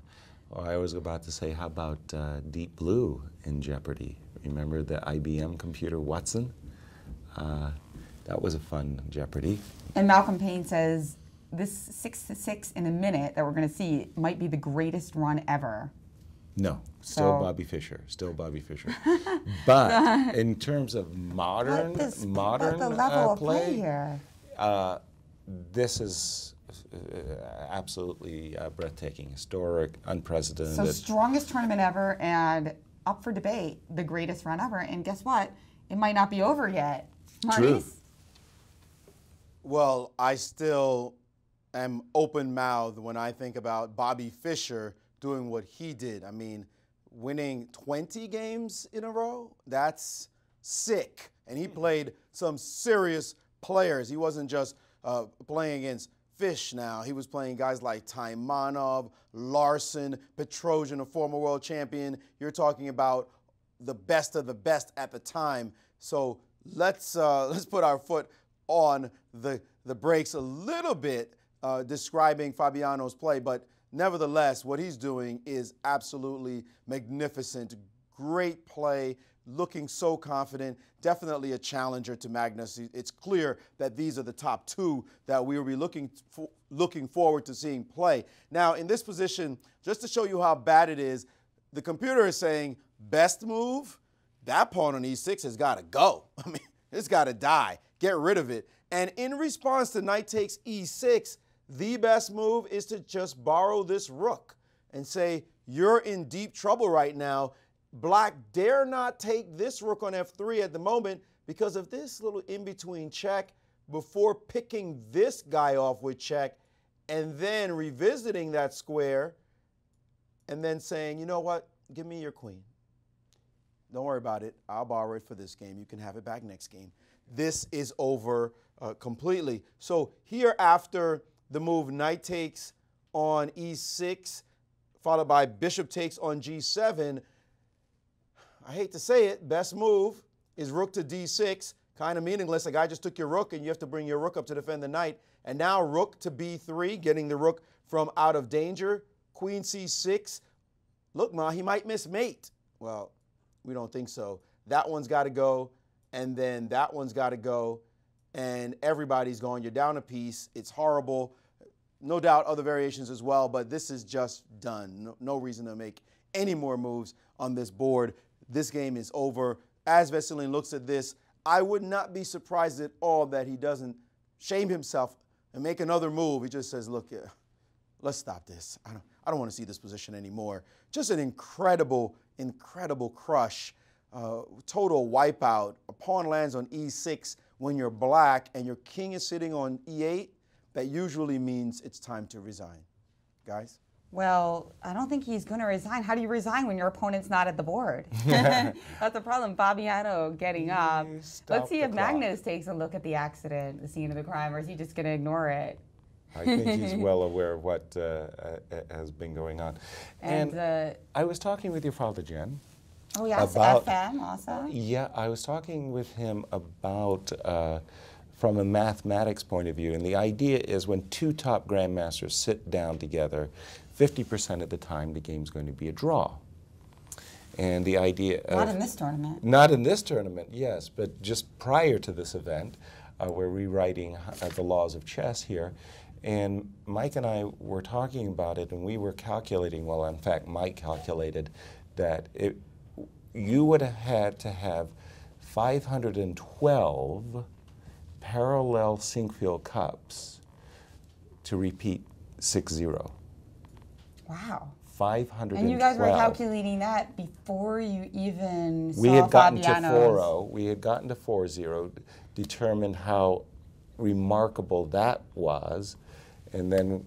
Well, I was about to say, how about Deep Blue in Jeopardy? Remember the IBM computer Watson? That was a fun Jeopardy. And Malcolm Payne says, this 6-6 in a minute that we're going to see might be the greatest run ever. No, still Bobby Fischer, still Bobby Fischer. But in terms of modern the level of play here, this is absolutely breathtaking, historic, unprecedented. So strongest tournament ever, and up for debate, the greatest run ever. And guess what? It might not be over yet. Maurice? True. Well, I still am open-mouthed when I think about Bobby Fischer doing what he did. I mean, winning 20 games in a row, that's sick. And he played some serious players. He wasn't just playing against Fish now. He was playing guys like Taimanov, Larson, Petrosian, a former world champion. You're talking about the best of the best at the time. So let's put our foot on the brakes a little bit, describing Fabiano's play, but nevertheless, what he's doing is absolutely magnificent. Great play, looking so confident, definitely a challenger to Magnus. It's clear that these are the top 2 that we will be looking forward to seeing play. Now, in this position, just to show you how bad it is, the computer is saying, best move, that pawn on e6 has got to go. I mean, it's got to die. Get rid of it. And in response to knight takes e6, the best move is to just borrow this rook and say, you're in deep trouble right now. Black dare not take this rook on f3 at the moment because of this little in-between check before picking this guy off with check and then revisiting that square and then saying, you know what, give me your queen. Don't worry about it. I'll borrow it for this game. You can have it back next game. This is over completely. So here after the move knight takes on e6, followed by bishop takes on g7, I hate to say it, best move is rook to d6, kind of meaningless. A guy just took your rook and you have to bring your rook up to defend the knight. And now rook to b3, getting the rook from out of danger. Queen c6. Look, Ma, he might miss mate. Well, we don't think so. That one's got to go, and then that one's got to go, and everybody's going. You're down a piece. It's horrible. No doubt other variations as well, but this is just done. No reason to make any more moves on this board. This game is over. As Veselin looks at this, I would not be surprised at all that he doesn't shame himself and make another move. He just says, look, let's stop this. I don't want to see this position anymore. Just an incredible, incredible crush. Total wipeout. A pawn lands on e6 when you're black and your king is sitting on e8. That usually means it's time to resign. Guys? Well, I don't think he's going to resign. How do you resign when your opponent's not at the board? That's the problem. Fabiano getting up. Let's see if Magnus takes a look at the accident, the scene of the crime, or is he just going to ignore it? I think he's well aware of what has been going on. And I was talking with your father, Jen. Oh, yes, FM also? Yeah, I was talking with him about from a mathematics point of view, and the idea is when two top grandmasters sit down together, 50% of the time the game's going to be a draw. And the idea of... Not in this tournament. Not in this tournament, yes, but just prior to this event, we're rewriting the laws of chess here. And Mike and I were talking about it, and we were calculating, well, in fact, Mike calculated that you would have had to have 512 parallel Sinquefield Cups to repeat 6-0. Wow. 512. And you guys were calculating that before you even saw We had gotten Fabiano's. to 4-0. We had gotten to 4-0, determined how remarkable that was, and then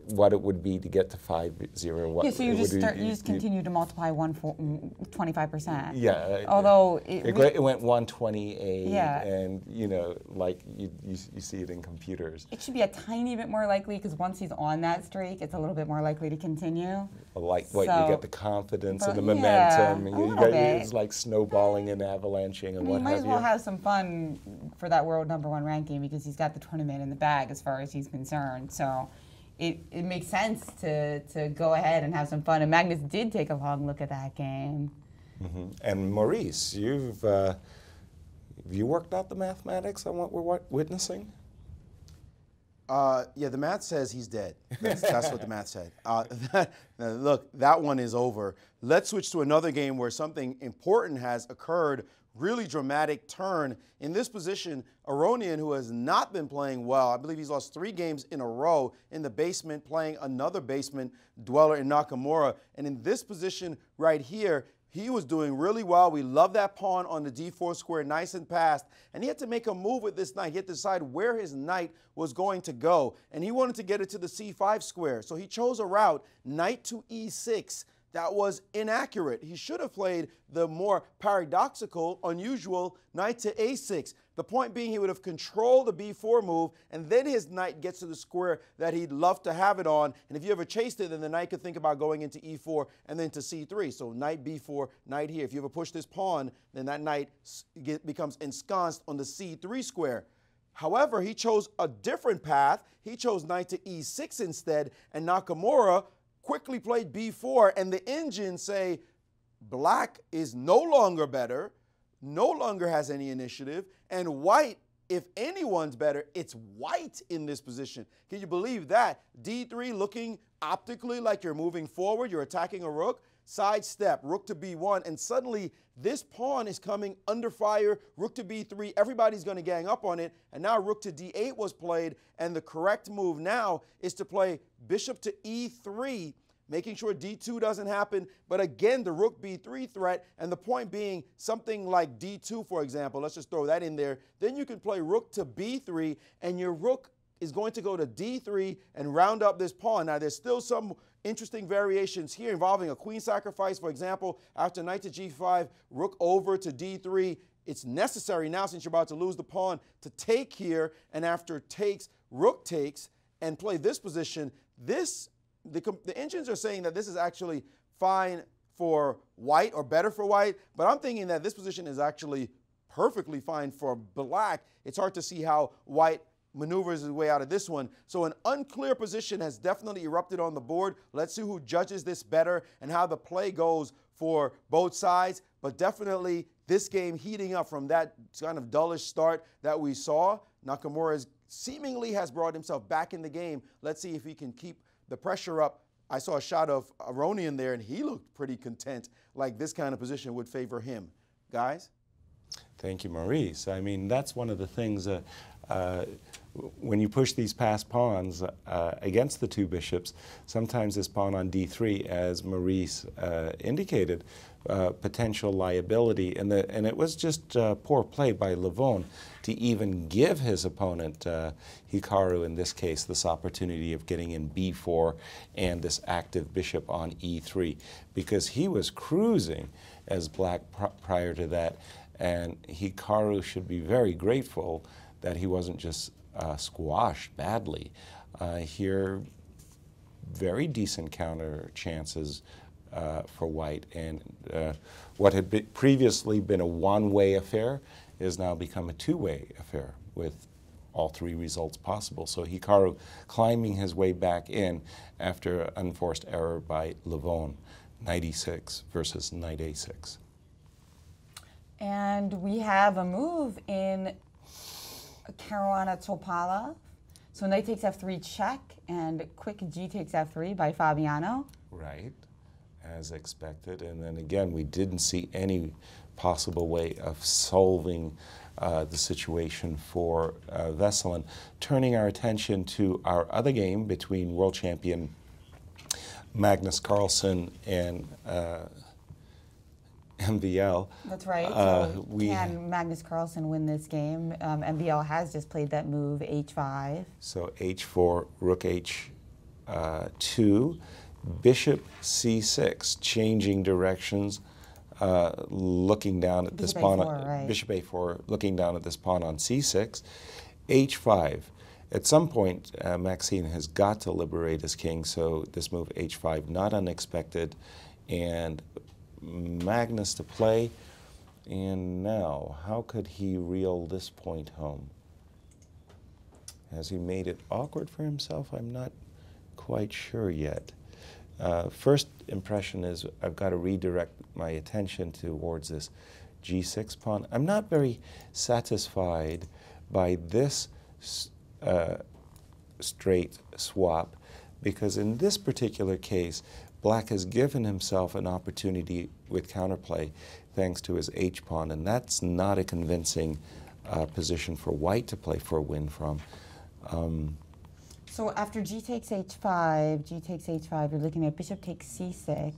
what it would be to get to 5-0. Yeah, so you just continue to multiply 25%. Yeah. Although it went 128, yeah. And you know, like you see it in computers. It should be a tiny bit more likely because once he's on that streak, it's a little bit more likely to continue. Like what So, you get the confidence and the yeah, momentum. It's like snowballing and avalanching and what have you. You might as well have some fun for that world #1 ranking because he's got the tournament in the bag as far as he's concerned. So. It makes sense to go ahead and have some fun. And Magnus did take a long look at that game. Mm-hmm. And Maurice, have you worked out the mathematics on what we're witnessing? Yeah, the math says he's dead. That's what the math said. Look, that one is over. Let's switch to another game where something important has occurred. Really dramatic turn. In this position, Aronian, who has not been playing well, I believe he's lost 3 games in a row in the basement, playing another basement dweller in Nakamura. And in this position right here, he was doing really well. We love that pawn on the d4 square, nice and fast. And he had to make a move with this knight. He had to decide where his knight was going to go. And he wanted to get it to the c5 square. So he chose a route, knight to e6. That was inaccurate. He should have played the more paradoxical, unusual knight to a6. The point being he would have controlled the b4 move, and then his knight gets to the square that he'd love to have it on. And if you ever chased it, then the knight could think about going into e4 and then to c3. So knight b4, knight here. If you ever push this pawn, then that knight becomes ensconced on the c3 square. However, he chose a different path. He chose knight to e6 instead, and Nakamura quickly played b4, and the engines say black is no longer better, no longer has any initiative, and white, if anyone's better, it's white in this position. Can you believe that? d3 looking optically like you're moving forward, you're attacking a rook, sidestep, rook to b1, and suddenly this pawn is coming under fire, rook to b3, everybody's going to gang up on it, and now rook to d8 was played, and the correct move now is to play bishop to e3, making sure d2 doesn't happen, but again, the rook b3 threat, and the point being something like d2, for example, let's just throw that in there, then you can play rook to b3, and your rook is going to go to d3 and round up this pawn. Now, there's still some interesting variations here involving a queen sacrifice, for example, after knight to g5, rook over to d3. It's necessary now, since you're about to lose the pawn, to take here, and after takes, rook takes, and play this position. The engines are saying that this is actually fine for white or better for white, but I'm thinking that this position is actually perfectly fine for black. It's hard to see how white maneuvers his way out of this one. So an unclear position has definitely erupted on the board. Let's see who judges this better and how the play goes for both sides. But definitely this game heating up from that kind of dullish start that we saw. Nakamura seemingly has brought himself back in the game. Let's see if he can keep the pressure up. I saw a shot of Aronian there, and he looked pretty content, like this kind of position would favor him. Guys? Thank you, Maurice. I mean, that's one of the things when you push these passed pawns against the two bishops, sometimes this pawn on d3, as Maurice indicated, potential liability. And it was just poor play by Levon to even give his opponent, Hikaru in this case, this opportunity of getting in b4 and this active bishop on e3, because he was cruising as black prior to that. And Hikaru should be very grateful that he wasn't just squashed badly. Here, very decent counter chances for white. And what had previously been a one-way affair has now become a two-way affair with all three results possible. So Hikaru climbing his way back in after unforced error by Levon, knight e6 versus knight a6. And we have a move in Caruana Topalov. So knight takes f3 check and quick g takes f3 by Fabiano. Right, as expected. And then again, we didn't see any possible way of solving the situation for Veselin. Turning our attention to our other game between world champion Magnus Carlsen and MVL. That's right. So can Magnus Carlsen win this game? MVL has just played that move, h5. So h4, rook h2, bishop c6, changing directions, looking down at this pawn. Right. Bishop a4, looking down at this pawn on c6, h5. At some point, Maxime has got to liberate his king, so this move h5, not unexpected, and Magnus to play. And now, how could he reel this point home? Has he made it awkward for himself? I'm not quite sure yet. First impression is I've got to redirect my attention towards this g6 pawn. I'm not very satisfied by this straight swap, because in this particular case, Black has given himself an opportunity with counterplay thanks to his h-pawn, and that's not a convincing position for White to play for a win from. So after g takes h5, you're looking at bishop takes c6.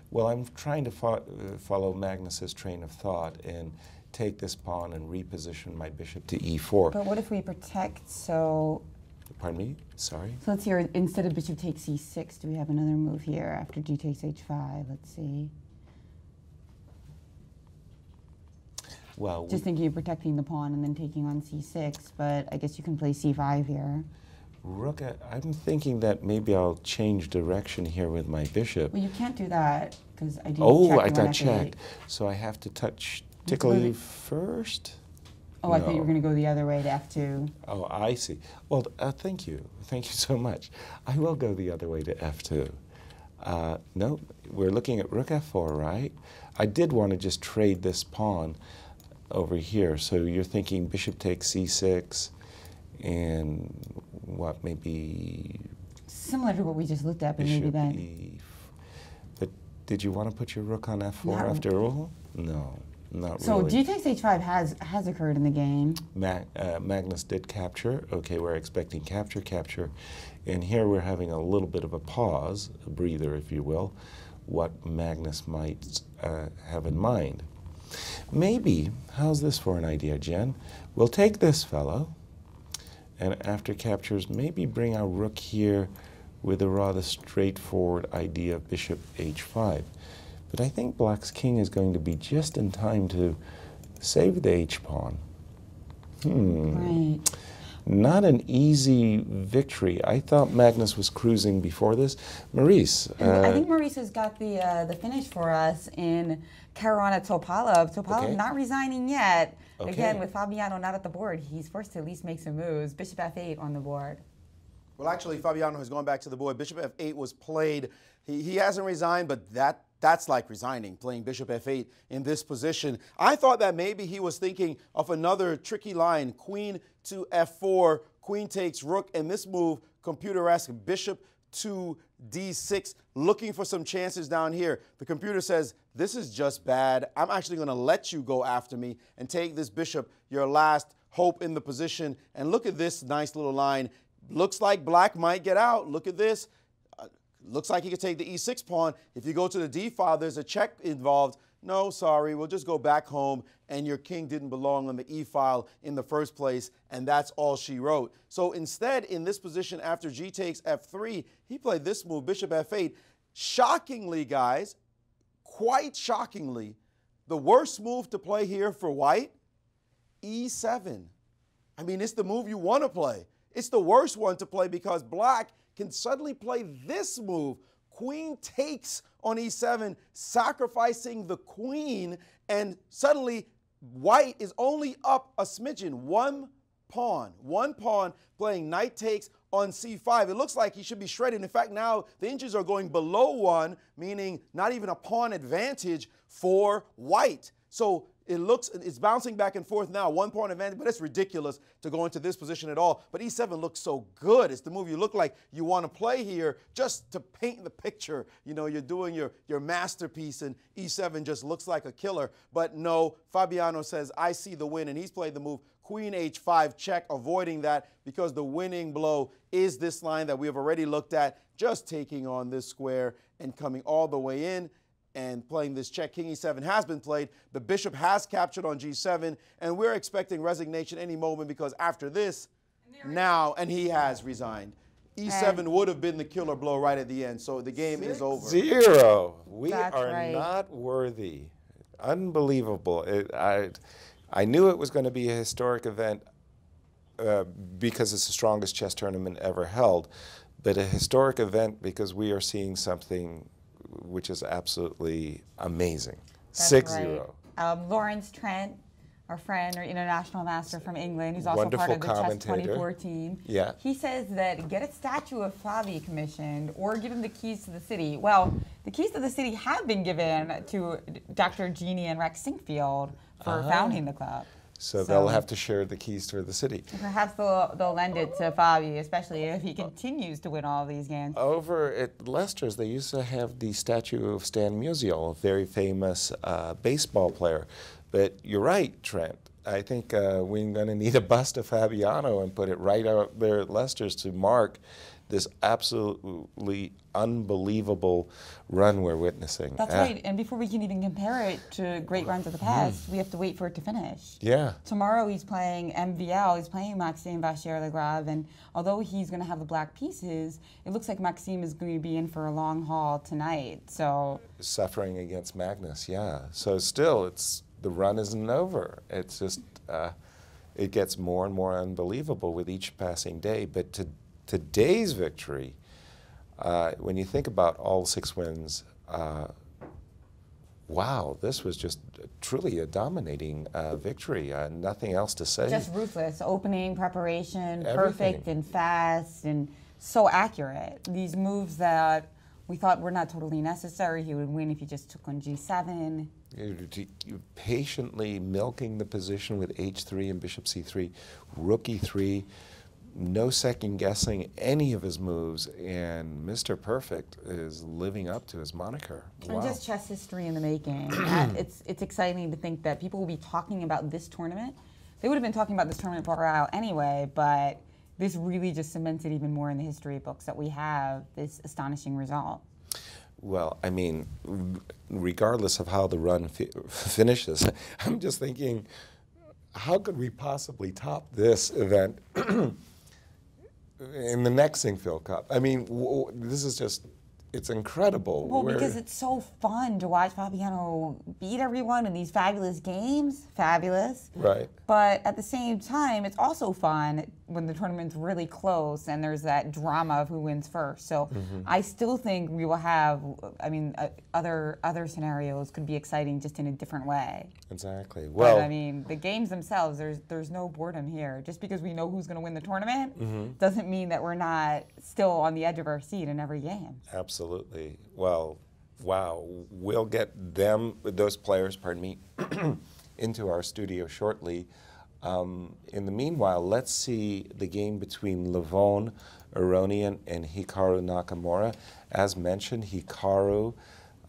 Well, I'm trying to follow Magnus's train of thought and take this pawn and reposition my bishop to e4. But what if we protect, so... Pardon me? Sorry? So let's hear, instead of bishop takes c6, do we have another move here after g takes h5? Let's see. Well, just thinking of protecting the pawn and then taking on c6, but I guess you can play c5 here. Rook, I'm thinking that maybe I'll change direction here with my bishop. Well, you can't do that, because I do Oh, check I got f8. checked. So I have to tickle you first? Oh, No. I thought you were going to go the other way to f2. Oh, I see. Well, thank you. Thank you so much. I will go the other way to f2. No, we're looking at rook f4, right? I did want to just trade this pawn over here. So you're thinking bishop takes c6 and what, maybe... Similar to what we just looked at, but maybe then... But did you want to put your rook on f4 No. after all? No. Not so really. g takes h5 has occurred in the game. Magnus did capture. Okay, we're expecting capture. And here we're having a little bit of a pause, a breather, if you will, what Magnus might have in mind. Maybe, how's this for an idea, Jen? We'll take this fellow, and after captures, maybe bring our rook here with a rather straightforward idea of bishop h5. But I think Black's king is going to be just in time to save the h-pawn. Right. Not an easy victory. I thought Magnus was cruising before this. Maurice. I think Maurice has got the finish for us in Caruana Topalov. Topalov Okay. not resigning yet. Okay. Again, with Fabiano not at the board, he's forced to at least make some moves. Bishop f8 on the board. Well, actually, Fabiano has gone back to the board. Bishop f8 was played. He hasn't resigned, but that's like resigning, playing bishop f8 in this position. I thought that maybe he was thinking of another tricky line, queen to f4, queen takes rook, and this move, computer-esque, bishop to d6, looking for some chances down here. The computer says, this is just bad. I'm actually going to let you go after me and take this bishop, your last hope in the position. And look at this nice little line. Looks like black might get out. Look at this. Looks like he could take the e6 pawn. If you go to the d file, there's a check involved. No, sorry, we'll just go back home, and your king didn't belong on the e file in the first place, and that's all she wrote. So instead, in this position after g takes f3, he played this move, bishop f8. Shockingly, guys, quite shockingly, the worst move to play here for white, e7. I mean, it's the move you want to play. It's the worst one to play because black can suddenly play this move. Queen takes on e7, sacrificing the queen, and suddenly white is only up a smidgen, one pawn playing knight takes on c5. It looks like he should be shredded. In fact, now the inches are going below 1, meaning not even a pawn advantage for white. So it's bouncing back and forth now, 1 pawn advantage, but it's ridiculous to go into this position at all. But e7 looks so good. It's the move you look like you want to play here just to paint the picture. You know, you're doing your masterpiece, and e7 just looks like a killer. But no, Fabiano says, I see the win, and he's played the move queen h5 check, avoiding that because the winning blow is this line that we have already looked at, just taking on this square and coming all the way in. And playing this check, king e7 has been played. The bishop has captured on g7, and we're expecting resignation any moment because after this, and he has resigned. e7 would have been the killer blow right at the end, so the game is over. 0. We That's are right. not worthy. Unbelievable. I knew it was going to be a historic event because it's the strongest chess tournament ever held, but a historic event because we are seeing something which is absolutely amazing. That's 6-0. right. Lawrence Trent, our friend, our international master from England, who's also Wonderful part of the Chess commentator. 2014. Yeah. He says that get a statue of Fabi commissioned or give him the keys to the city. Well, the keys to the city have been given to Dr. Jeannie and Rex Sinquefield for founding the club. So they'll have to share the keys to the city. Perhaps they'll lend it to Fabi, especially if he continues to win all these games. Over at Leicester's, they used to have the statue of Stan Musial, a very famous baseball player. But you're right, Trent. I think we're going to need a bust of Fabiano and put it right out there at Leicester's to mark this absolutely unbelievable run we're witnessing. That's right, and before we can even compare it to great runs of the past, we have to wait for it to finish. Yeah. Tomorrow he's playing MVL, he's playing Maxime Vachier-Lagrave, and although he's going to have the black pieces, it looks like Maxime is going to be in for a long haul tonight, so... Suffering against Magnus, yeah. So still, the run isn't over. It's just, it gets more and more unbelievable with each passing day, but today's victory, when you think about all 6 wins, wow, this was just truly a dominating victory. Nothing else to say. Just ruthless. Opening, preparation, Everything. Perfect and fast and so accurate. These moves that we thought were not totally necessary. He would win if he just took on g7. You're patiently milking the position with h3 and bishop c3, rook e3. No second guessing any of his moves, and Mr. Perfect is living up to his moniker. Wow. And just chess history in the making. It's exciting to think that people will be talking about this tournament. They would have been talking about this tournament for a while anyway, but this really just cements it even more in the history books that we have this astonishing result. Well, I mean, regardless of how the run finishes, I'm just thinking, how could we possibly top this event in the next Sinquefield Cup? I mean, this is just, it's incredible. Well, because it's so fun to watch Fabiano beat everyone in these fabulous games. Fabulous. Right. But at the same time, it's also fun when the tournament's really close and there's that drama of who wins first. So I still think we will have, I mean, other scenarios could be exciting just in a different way. Exactly. Well, but, I mean, the games themselves, there's no boredom here. Just because we know who's going to win the tournament doesn't mean that we're not still on the edge of our seat in every game. Absolutely. Well, wow. We'll get those players, pardon me, into our studio shortly. In the meanwhile, let's see the game between Levon, Aronian, and Hikaru Nakamura. As mentioned, Hikaru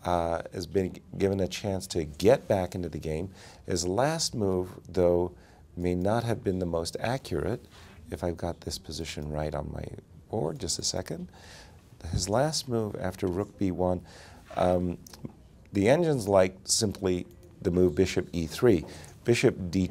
has been given a chance to get back into the game. His last move, though, may not have been the most accurate, if I've got this position right on my board, just a second. His last move after rook b1, the engines like simply the move bishop e3. Bishop